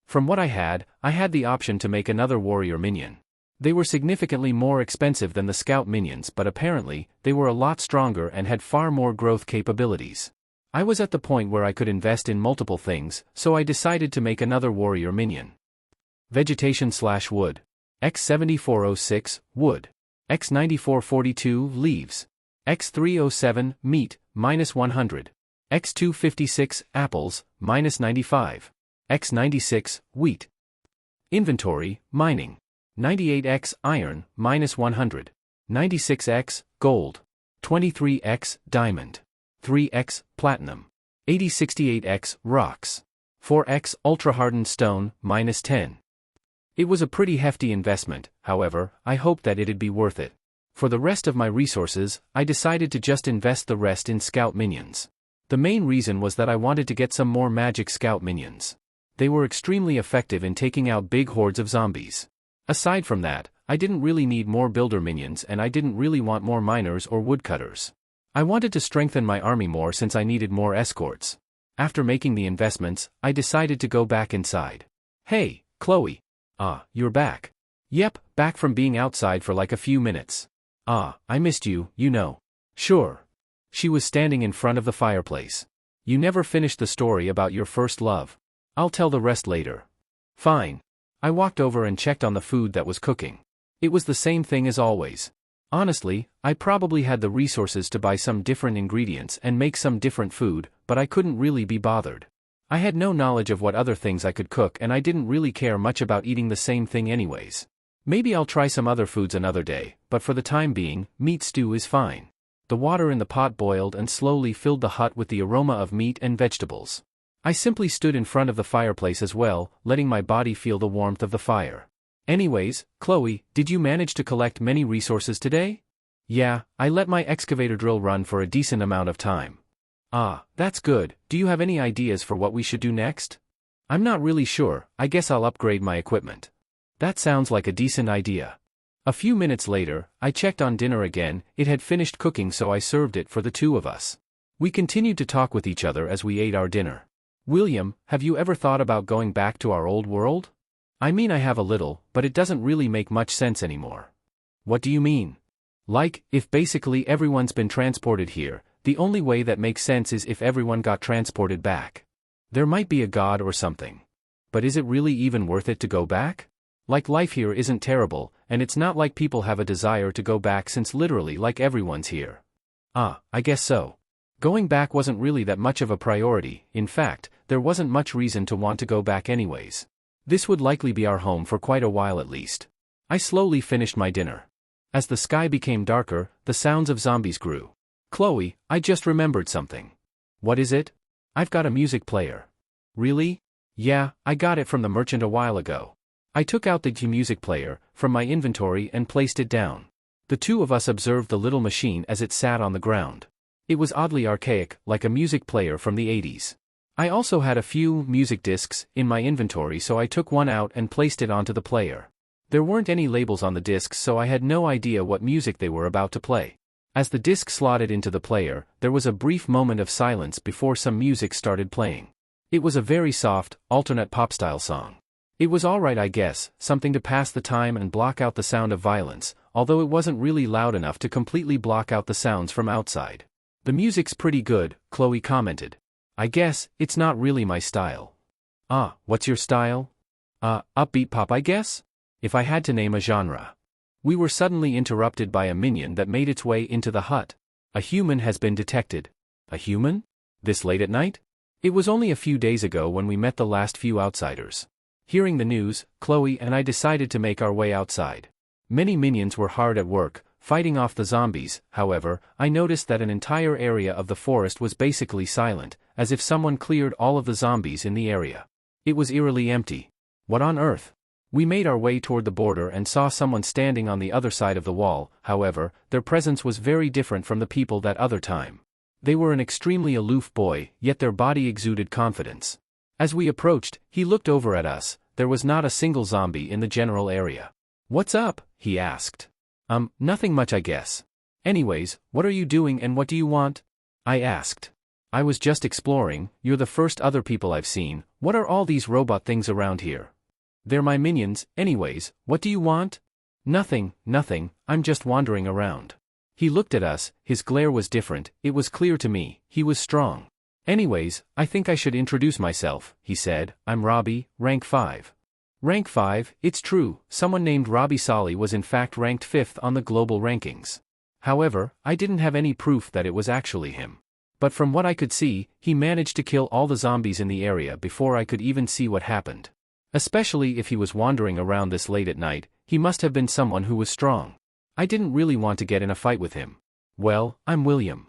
From what I had the option to make another warrior minion. They were significantly more expensive than the scout minions, but apparently, they were a lot stronger and had far more growth capabilities. I was at the point where I could invest in multiple things, so I decided to make another warrior minion. Vegetation/wood. X 7406, wood. X 9442, leaves. X 307, meat, -100. X 256, apples, -95. X 96, wheat. Inventory, mining. 98x, iron, -100. 96x, gold. 23x, diamond. 3x, platinum. 8068x, rocks. 4x, ultra-hardened stone, -10. It was a pretty hefty investment, however, I hoped that it'd be worth it. For the rest of my resources, I decided to just invest the rest in scout minions. The main reason was that I wanted to get some more magic scout minions. They were extremely effective in taking out big hordes of zombies. Aside from that, I didn't really need more builder minions and I didn't really want more miners or woodcutters. I wanted to strengthen my army more since I needed more escorts. After making the investments, I decided to go back inside. Hey, Chloe. Ah, you're back. Yep, back from being outside for like a few minutes. Ah, I missed you, you know. Sure. She was standing in front of the fireplace. You never finished the story about your first love. I'll tell the rest later. Fine. I walked over and checked on the food that was cooking. It was the same thing as always. Honestly, I probably had the resources to buy some different ingredients and make some different food, but I couldn't really be bothered. I had no knowledge of what other things I could cook and I didn't really care much about eating the same thing anyways. Maybe I'll try some other foods another day, but for the time being, meat stew is fine. The water in the pot boiled and slowly filled the hut with the aroma of meat and vegetables. I simply stood in front of the fireplace as well, letting my body feel the warmth of the fire. Anyways, Chloe, did you manage to collect many resources today? Yeah, I let my excavator drill run for a decent amount of time. Ah, that's good. Do you have any ideas for what we should do next? I'm not really sure, I guess I'll upgrade my equipment. That sounds like a decent idea. A few minutes later, I checked on dinner again. It had finished cooking so I served it for the two of us. We continued to talk with each other as we ate our dinner. William, have you ever thought about going back to our old world? I mean, I have a little, but it doesn't really make much sense anymore. What do you mean? Like, if basically everyone's been transported here, the only way that makes sense is if everyone got transported back. There might be a god or something. But is it really even worth it to go back? Like, life here isn't terrible, and it's not like people have a desire to go back since literally like everyone's here. Ah, I guess so. Going back wasn't really that much of a priority. In fact, there wasn't much reason to want to go back anyways. This would likely be our home for quite a while at least. I slowly finished my dinner. As the sky became darker, the sounds of zombies grew. Chloe, I just remembered something. What is it? I've got a music player. Really? Yeah, I got it from the merchant a while ago. I took out the music player from my inventory and placed it down. The two of us observed the little machine as it sat on the ground. It was oddly archaic, like a music player from the 80s. I also had a few music discs in my inventory, so I took one out and placed it onto the player. There weren't any labels on the discs, so I had no idea what music they were about to play. As the disc slotted into the player, there was a brief moment of silence before some music started playing. It was a very soft, alternate pop-style song. It was alright, I guess, something to pass the time and block out the sound of violence, although it wasn't really loud enough to completely block out the sounds from outside. The music's pretty good, Chloe commented. I guess, it's not really my style. Ah, what's your style? Upbeat pop, I guess? If I had to name a genre. We were suddenly interrupted by a minion that made its way into the hut. A human has been detected. A human? This late at night? It was only a few days ago when we met the last few outsiders. Hearing the news, Chloe and I decided to make our way outside. Many minions were hard at work, fighting off the zombies. However, I noticed that an entire area of the forest was basically silent, as if someone cleared all of the zombies in the area. It was eerily empty. What on earth? We made our way toward the border and saw someone standing on the other side of the wall. However, their presence was very different from the people that other time. They were an extremely aloof boy, yet their body exuded confidence. As we approached, he looked over at us. There was not a single zombie in the general area. "What's up?" he asked. Nothing much, I guess. Anyways, what are you doing and what do you want? I asked. I was just exploring. You're the first other people I've seen. What are all these robot things around here? They're my minions. Anyways, what do you want? Nothing, I'm just wandering around. He looked at us. His glare was different. It was clear to me, he was strong. Anyways, I think I should introduce myself, he said. I'm Robbie, rank 5. Rank 5, it's true, someone named Robbie Solly was in fact ranked 5th on the global rankings. However, I didn't have any proof that it was actually him. But from what I could see, he managed to kill all the zombies in the area before I could even see what happened. Especially if he was wandering around this late at night, he must have been someone who was strong. I didn't really want to get in a fight with him. Well, I'm William.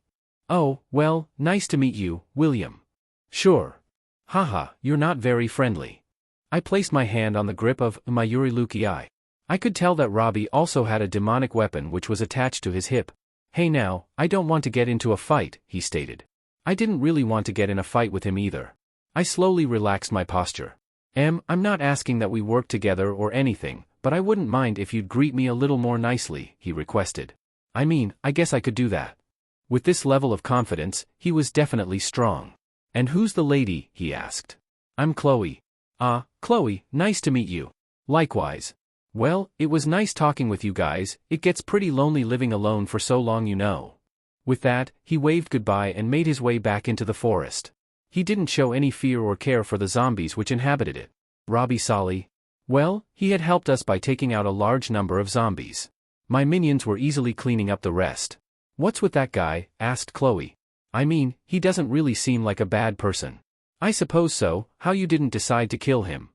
Oh, well, nice to meet you, William. Sure. Haha, you're not very friendly. I placed my hand on the grip of Manhwarecap. I could tell that Robbie also had a demonic weapon which was attached to his hip. Hey now, I don't want to get into a fight, he stated. I didn't really want to get in a fight with him either. I slowly relaxed my posture. I'm not asking that we work together or anything, but I wouldn't mind if you'd greet me a little more nicely, he requested. I mean, I guess I could do that. With this level of confidence, he was definitely strong. And who's the lady, he asked. I'm Chloe. Chloe, nice to meet you. Likewise. Well, it was nice talking with you guys, it gets pretty lonely living alone for so long, you know. With that, he waved goodbye and made his way back into the forest. He didn't show any fear or care for the zombies which inhabited it. Robbie Solly? Well, he had helped us by taking out a large number of zombies. My minions were easily cleaning up the rest. What's with that guy? Asked Chloe. I mean, he doesn't really seem like a bad person. I suppose so, how you didn't decide to kill him?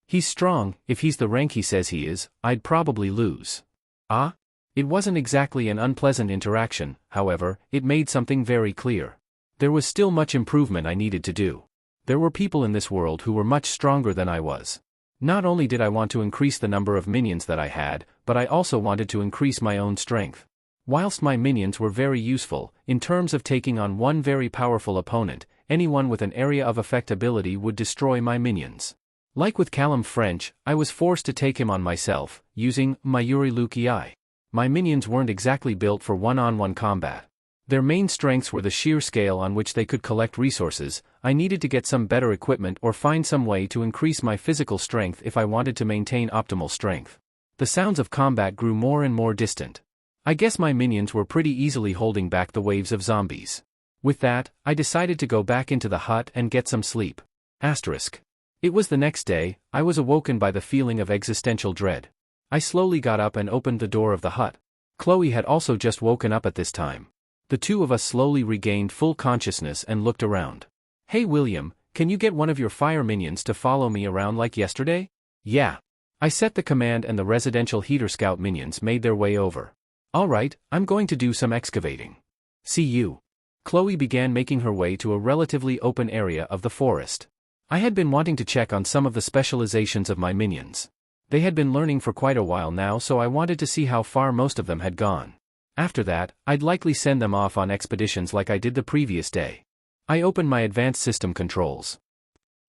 He's strong, if he's the rank he says he is, I'd probably lose. Ah? It wasn't exactly an unpleasant interaction, however, it made something very clear. There was still much improvement I needed to do. There were people in this world who were much stronger than I was. Not only did I want to increase the number of minions that I had, but I also wanted to increase my own strength. Whilst my minions were very useful, in terms of taking on one very powerful opponent, anyone with an area of effect ability would destroy my minions. Like with Callum French, I was forced to take him on myself, using my Manhwarecap AI. My minions weren't exactly built for one-on-one combat. Their main strengths were the sheer scale on which they could collect resources. I needed to get some better equipment or find some way to increase my physical strength if I wanted to maintain optimal strength. The sounds of combat grew more and more distant. I guess my minions were pretty easily holding back the waves of zombies. With that, I decided to go back into the hut and get some sleep. Asterisk. It was the next day, I was awoken by the feeling of existential dread. I slowly got up and opened the door of the hut. Chloe had also just woken up at this time. The two of us slowly regained full consciousness and looked around. Hey William, can you get one of your fire minions to follow me around like yesterday? Yeah. I set the command and the residential heater scout minions made their way over. Alright, I'm going to do some excavating. See you. Chloe began making her way to a relatively open area of the forest. I had been wanting to check on some of the specializations of my minions. They had been learning for quite a while now, so I wanted to see how far most of them had gone. After that, I'd likely send them off on expeditions like I did the previous day. I opened my advanced system controls.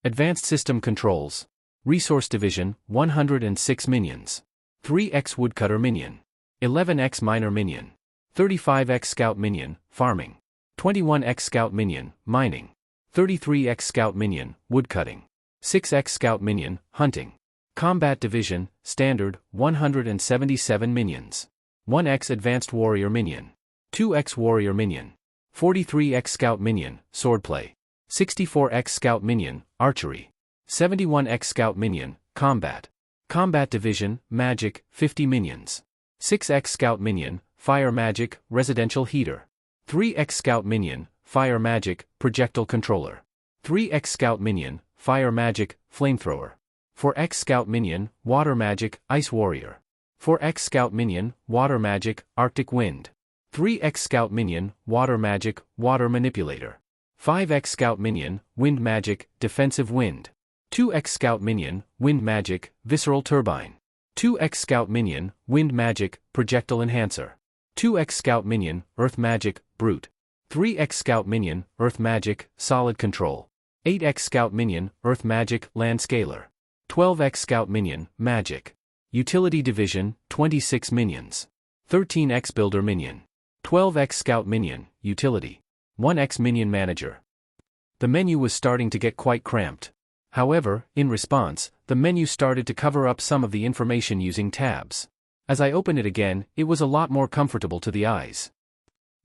Advanced system controls. Resource division, 106 minions. 3x Woodcutter Minion. 11x Miner Minion. 35x Scout Minion, Farming. 21x Scout Minion, Mining. 33x Scout Minion, Woodcutting. 6x Scout Minion, Hunting. Combat Division, Standard, 177 minions. 1x Advanced Warrior Minion. 2x Warrior Minion. 43x Scout Minion, Swordplay. 64x Scout Minion, Archery. 71x Scout Minion, Combat. Combat Division, Magic, 50 minions. 6x Scout Minion, Fire Magic, Residential Heater. 3x Scout Minion, Fire Magic, Projectile Controller. 3x Scout Minion, Fire Magic, Flamethrower. 4x Scout Minion, Water Magic, Ice Warrior. 4x Scout Minion, Water Magic, Arctic Wind. 3x Scout Minion, Water Magic, Water Manipulator. 5x Scout Minion, Wind Magic, Defensive Wind. 2x Scout Minion, Wind Magic, Visceral Turbine. 2x Scout Minion, Wind Magic, Projectile Enhancer. 2x Scout Minion, Earth Magic, Brute. 3x Scout Minion, Earth Magic, Solid Control. 8x Scout Minion, Earth Magic, Land Scalar. 12x Scout Minion, Magic. Utility Division, 26 minions. 13x Builder Minion. 12x Scout Minion, Utility. 1x Minion Manager. The menu was starting to get quite cramped. However, in response, the menu started to cover up some of the information using tabs. As I opened it again, it was a lot more comfortable to the eyes.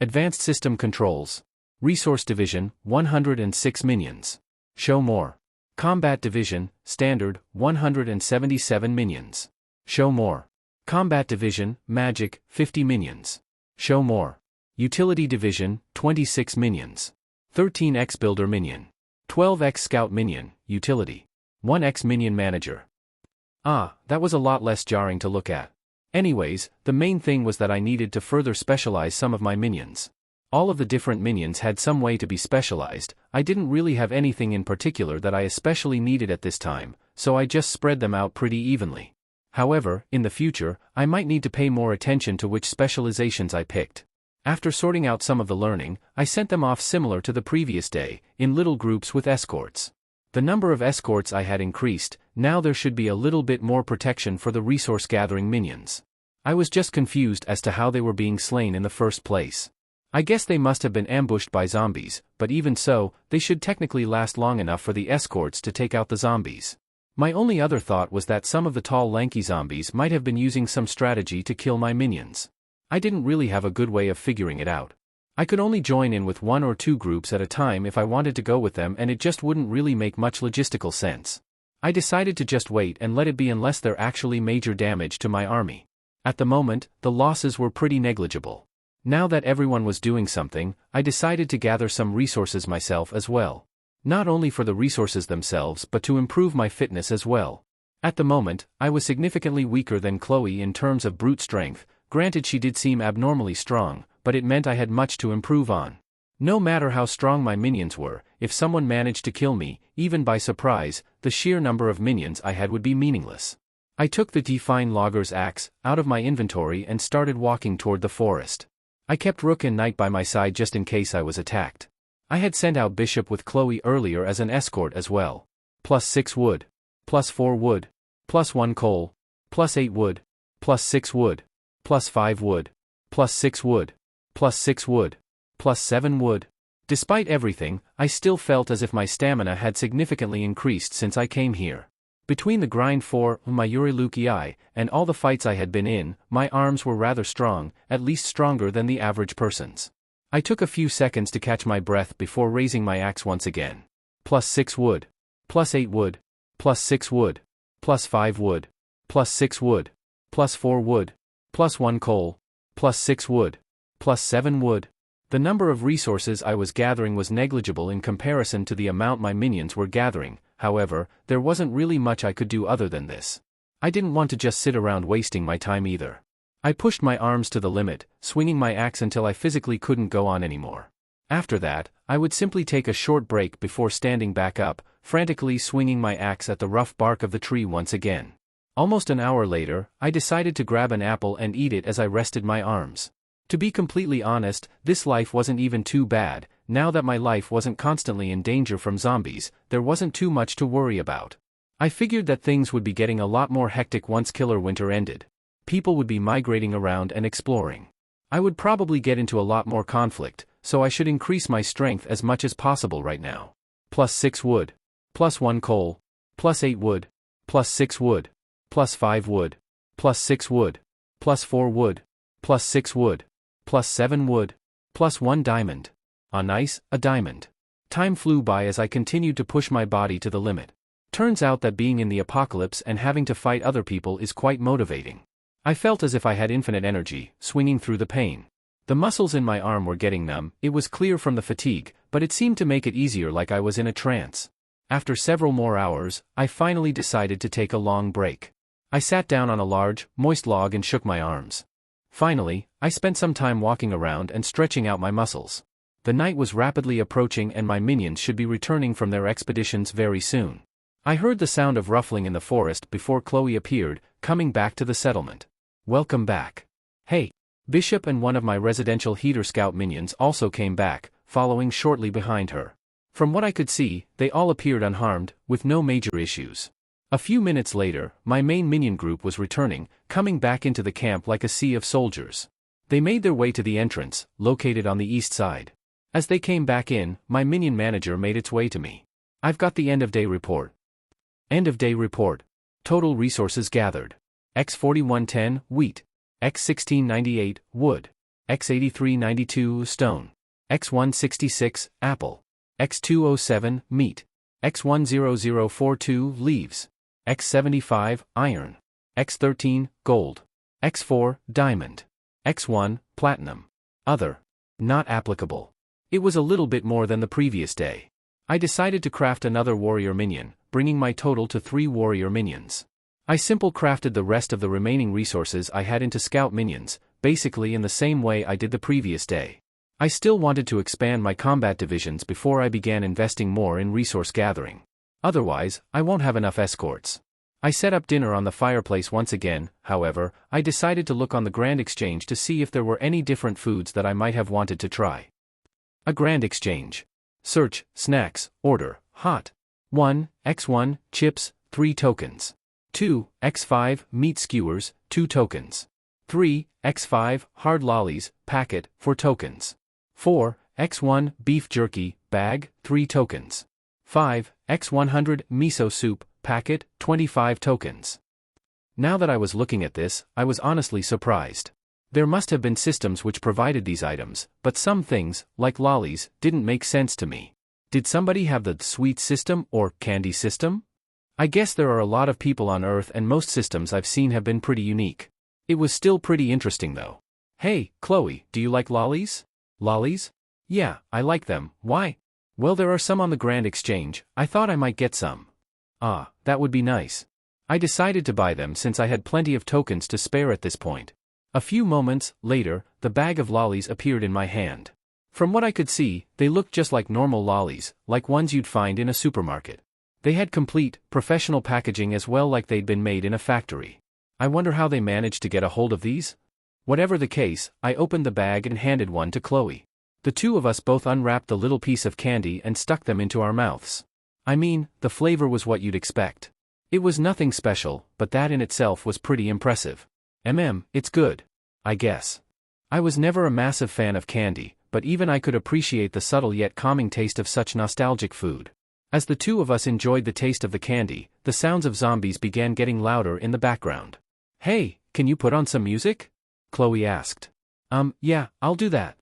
Advanced System Controls. Resource Division, 106 minions. Show more. Combat Division, Standard, 177 minions. Show more. Combat Division, Magic, 50 minions. Show more. Utility Division, 26 minions. 13x Builder Minion. 12x Scout Minion, Utility. 1x Minion Manager. Ah, that was a lot less jarring to look at. Anyways, the main thing was that I needed to further specialize some of my minions. All of the different minions had some way to be specialized. I didn't really have anything in particular that I especially needed at this time, so I just spread them out pretty evenly. However, in the future, I might need to pay more attention to which specializations I picked. After sorting out some of the learning, I sent them off similar to the previous day, in little groups with escorts. The number of escorts I had increased, now there should be a little bit more protection for the resource-gathering minions. I was just confused as to how they were being slain in the first place. I guess they must have been ambushed by zombies, but even so, they should technically last long enough for the escorts to take out the zombies. My only other thought was that some of the tall lanky zombies might have been using some strategy to kill my minions. I didn't really have a good way of figuring it out. I could only join in with 1 or 2 groups at a time if I wanted to go with them, and it just wouldn't really make much logistical sense. I decided to just wait and let it be unless there actually major damage to my army. At the moment, the losses were pretty negligible. Now that everyone was doing something, I decided to gather some resources myself as well. Not only for the resources themselves but to improve my fitness as well. At the moment, I was significantly weaker than Chloe in terms of brute strength. Granted, she did seem abnormally strong, but it meant I had much to improve on. No matter how strong my minions were, if someone managed to kill me, even by surprise, the sheer number of minions I had would be meaningless. I took the Define Logger's axe out of my inventory and started walking toward the forest. I kept Rook and Knight by my side just in case I was attacked. I had sent out Bishop with Chloe earlier as an escort as well. +6 wood. +4 wood. +1 coal. +8 wood. +6 wood. +5 wood. +6 wood. +6 wood. +7 wood. Despite everything, I still felt as if my stamina had significantly increased since I came here. Between the grind for my Manhwarecap and all the fights I had been in, my arms were rather strong, at least stronger than the average person's. I took a few seconds to catch my breath before raising my axe once again. +6 wood. +8 wood. +6 wood. +5 wood. +6 wood. +4 wood. +1 coal. +6 wood. +7 wood. The number of resources I was gathering was negligible in comparison to the amount my minions were gathering. However, there wasn't really much I could do other than this. I didn't want to just sit around wasting my time either. I pushed my arms to the limit, swinging my axe until I physically couldn't go on anymore. After that, I would simply take a short break before standing back up, frantically swinging my axe at the rough bark of the tree once again. Almost an hour later, I decided to grab an apple and eat it as I rested my arms. To be completely honest, this life wasn't even too bad. Now that my life wasn't constantly in danger from zombies, there wasn't too much to worry about. I figured that things would be getting a lot more hectic once killer winter ended. People would be migrating around and exploring. I would probably get into a lot more conflict, so I should increase my strength as much as possible right now. +6 wood. +1 coal. +8 wood. +6 wood. +5 wood. +6 wood. +4 wood. +6 wood. +7 wood. +1 diamond. Nice, a diamond. Time flew by as I continued to push my body to the limit. Turns out that being in the apocalypse and having to fight other people is quite motivating. I felt as if I had infinite energy, swinging through the pain. The muscles in my arm were getting numb. It was clear from the fatigue, but it seemed to make it easier, like I was in a trance. After several more hours, I finally decided to take a long break. I sat down on a large, moist log and shook my arms. Finally, I spent some time walking around and stretching out my muscles. The night was rapidly approaching and my minions should be returning from their expeditions very soon. I heard the sound of ruffling in the forest before Chloe appeared, coming back to the settlement. Welcome back. Hey. Bishop and one of my residential heater scout minions also came back, following shortly behind her. From what I could see, they all appeared unharmed, with no major issues. A few minutes later, my main minion group was returning, coming back into the camp like a sea of soldiers. They made their way to the entrance, located on the east side. As they came back in, my minion manager made its way to me. I've got the end of day report. End of day report. Total resources gathered. X4110, wheat. X1698, wood. X8392, stone. X166, apple. X207, meat. X10042, leaves. X75, iron. X13, gold. X4, diamond. X1, platinum. Other. Not applicable. It was a little bit more than the previous day. I decided to craft another warrior minion, bringing my total to 3 warrior minions. I simple crafted the rest of the remaining resources I had into scout minions, basically in the same way I did the previous day. I still wanted to expand my combat divisions before I began investing more in resource gathering. Otherwise, I won't have enough escorts. I set up dinner on the fireplace once again. However, I decided to look on the Grand Exchange to see if there were any different foods that I might have wanted to try. A Grand Exchange. Search, snacks, order, hot. 1, X1, chips, 3 tokens. 2, X5, meat skewers, 2 tokens. 3, X5, hard lollies, packet, 4 tokens. 4, X1, beef jerky, bag, 3 tokens. 5, X100, miso soup, packet, 25 tokens. Now that I was looking at this, I was honestly surprised. There must have been systems which provided these items, but some things, like lollies, didn't make sense to me. Did somebody have the sweet system or candy system? I guess there are a lot of people on Earth and most systems I've seen have been pretty unique. It was still pretty interesting though. Hey, Chloe, do you like lollies? Lollies? Yeah, I like them. Why? Well, there are some on the Grand Exchange. I thought I might get some. Ah, that would be nice. I decided to buy them since I had plenty of tokens to spare at this point. A few moments later, the bag of lollies appeared in my hand. From what I could see, they looked just like normal lollies, like ones you'd find in a supermarket. They had complete, professional packaging as well, like they'd been made in a factory. I wonder how they managed to get a hold of these? Whatever the case, I opened the bag and handed one to Chloe. The two of us both unwrapped the little piece of candy and stuck them into our mouths. I mean, the flavor was what you'd expect. It was nothing special, but that in itself was pretty impressive. It's good. I guess. I was never a massive fan of candy, but even I could appreciate the subtle yet calming taste of such nostalgic food. As the two of us enjoyed the taste of the candy, the sounds of zombies began getting louder in the background. Hey, can you put on some music? Chloe asked. Yeah, I'll do that.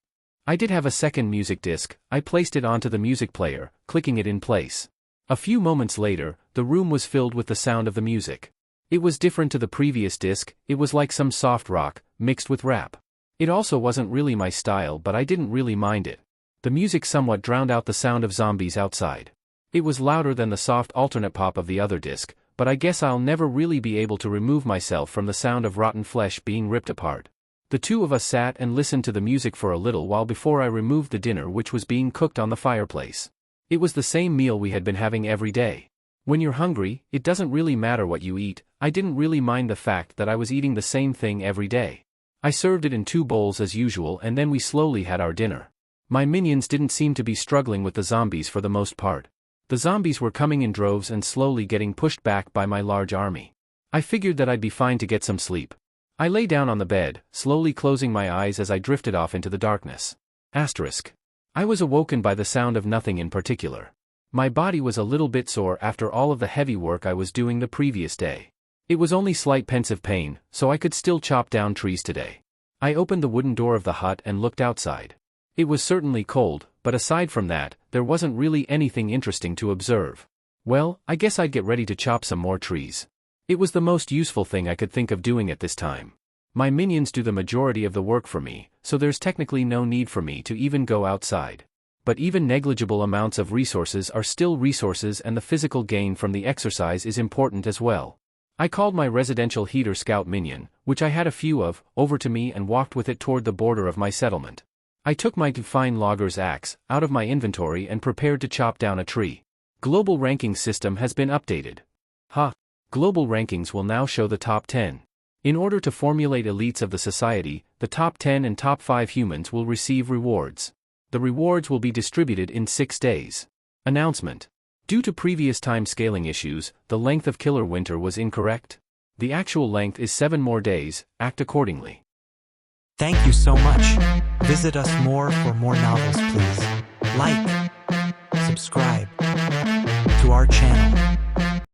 I did have a second music disc. I placed it onto the music player, clicking it in place. A few moments later, the room was filled with the sound of the music. It was different to the previous disc. It was like some soft rock, mixed with rap. It also wasn't really my style, but I didn't really mind it. The music somewhat drowned out the sound of zombies outside. It was louder than the soft alternate pop of the other disc, but I guess I'll never really be able to remove myself from the sound of rotten flesh being ripped apart. The two of us sat and listened to the music for a little while before I removed the dinner which was being cooked on the fireplace. It was the same meal we had been having every day. When you're hungry, it doesn't really matter what you eat. I didn't really mind the fact that I was eating the same thing every day. I served it in 2 bowls as usual and then we slowly had our dinner. My minions didn't seem to be struggling with the zombies for the most part. The zombies were coming in droves and slowly getting pushed back by my large army. I figured that I'd be fine to get some sleep. I lay down on the bed, slowly closing my eyes as I drifted off into the darkness. I was awoken by the sound of nothing in particular. My body was a little bit sore after all of the heavy work I was doing the previous day. It was only slight pensive pain, so I could still chop down trees today. I opened the wooden door of the hut and looked outside. It was certainly cold, but aside from that, there wasn't really anything interesting to observe. Well, I guess I'd get ready to chop some more trees. It was the most useful thing I could think of doing at this time. My minions do the majority of the work for me, so there's technically no need for me to even go outside. But even negligible amounts of resources are still resources, and the physical gain from the exercise is important as well. I called my residential heater scout minion, which I had a few of, over to me and walked with it toward the border of my settlement. I took my fine logger's axe out of my inventory and prepared to chop down a tree. Global ranking system has been updated. Global rankings will now show the top 10. In order to formulate elites of the society, the top 10 and top 5 humans will receive rewards. The rewards will be distributed in 6 days. Announcement. Due to previous time scaling issues, the length of Killer Winter was incorrect. The actual length is 7 more days. Act accordingly. Thank you so much. Visit us more for more novels, please. Like, subscribe to our channel.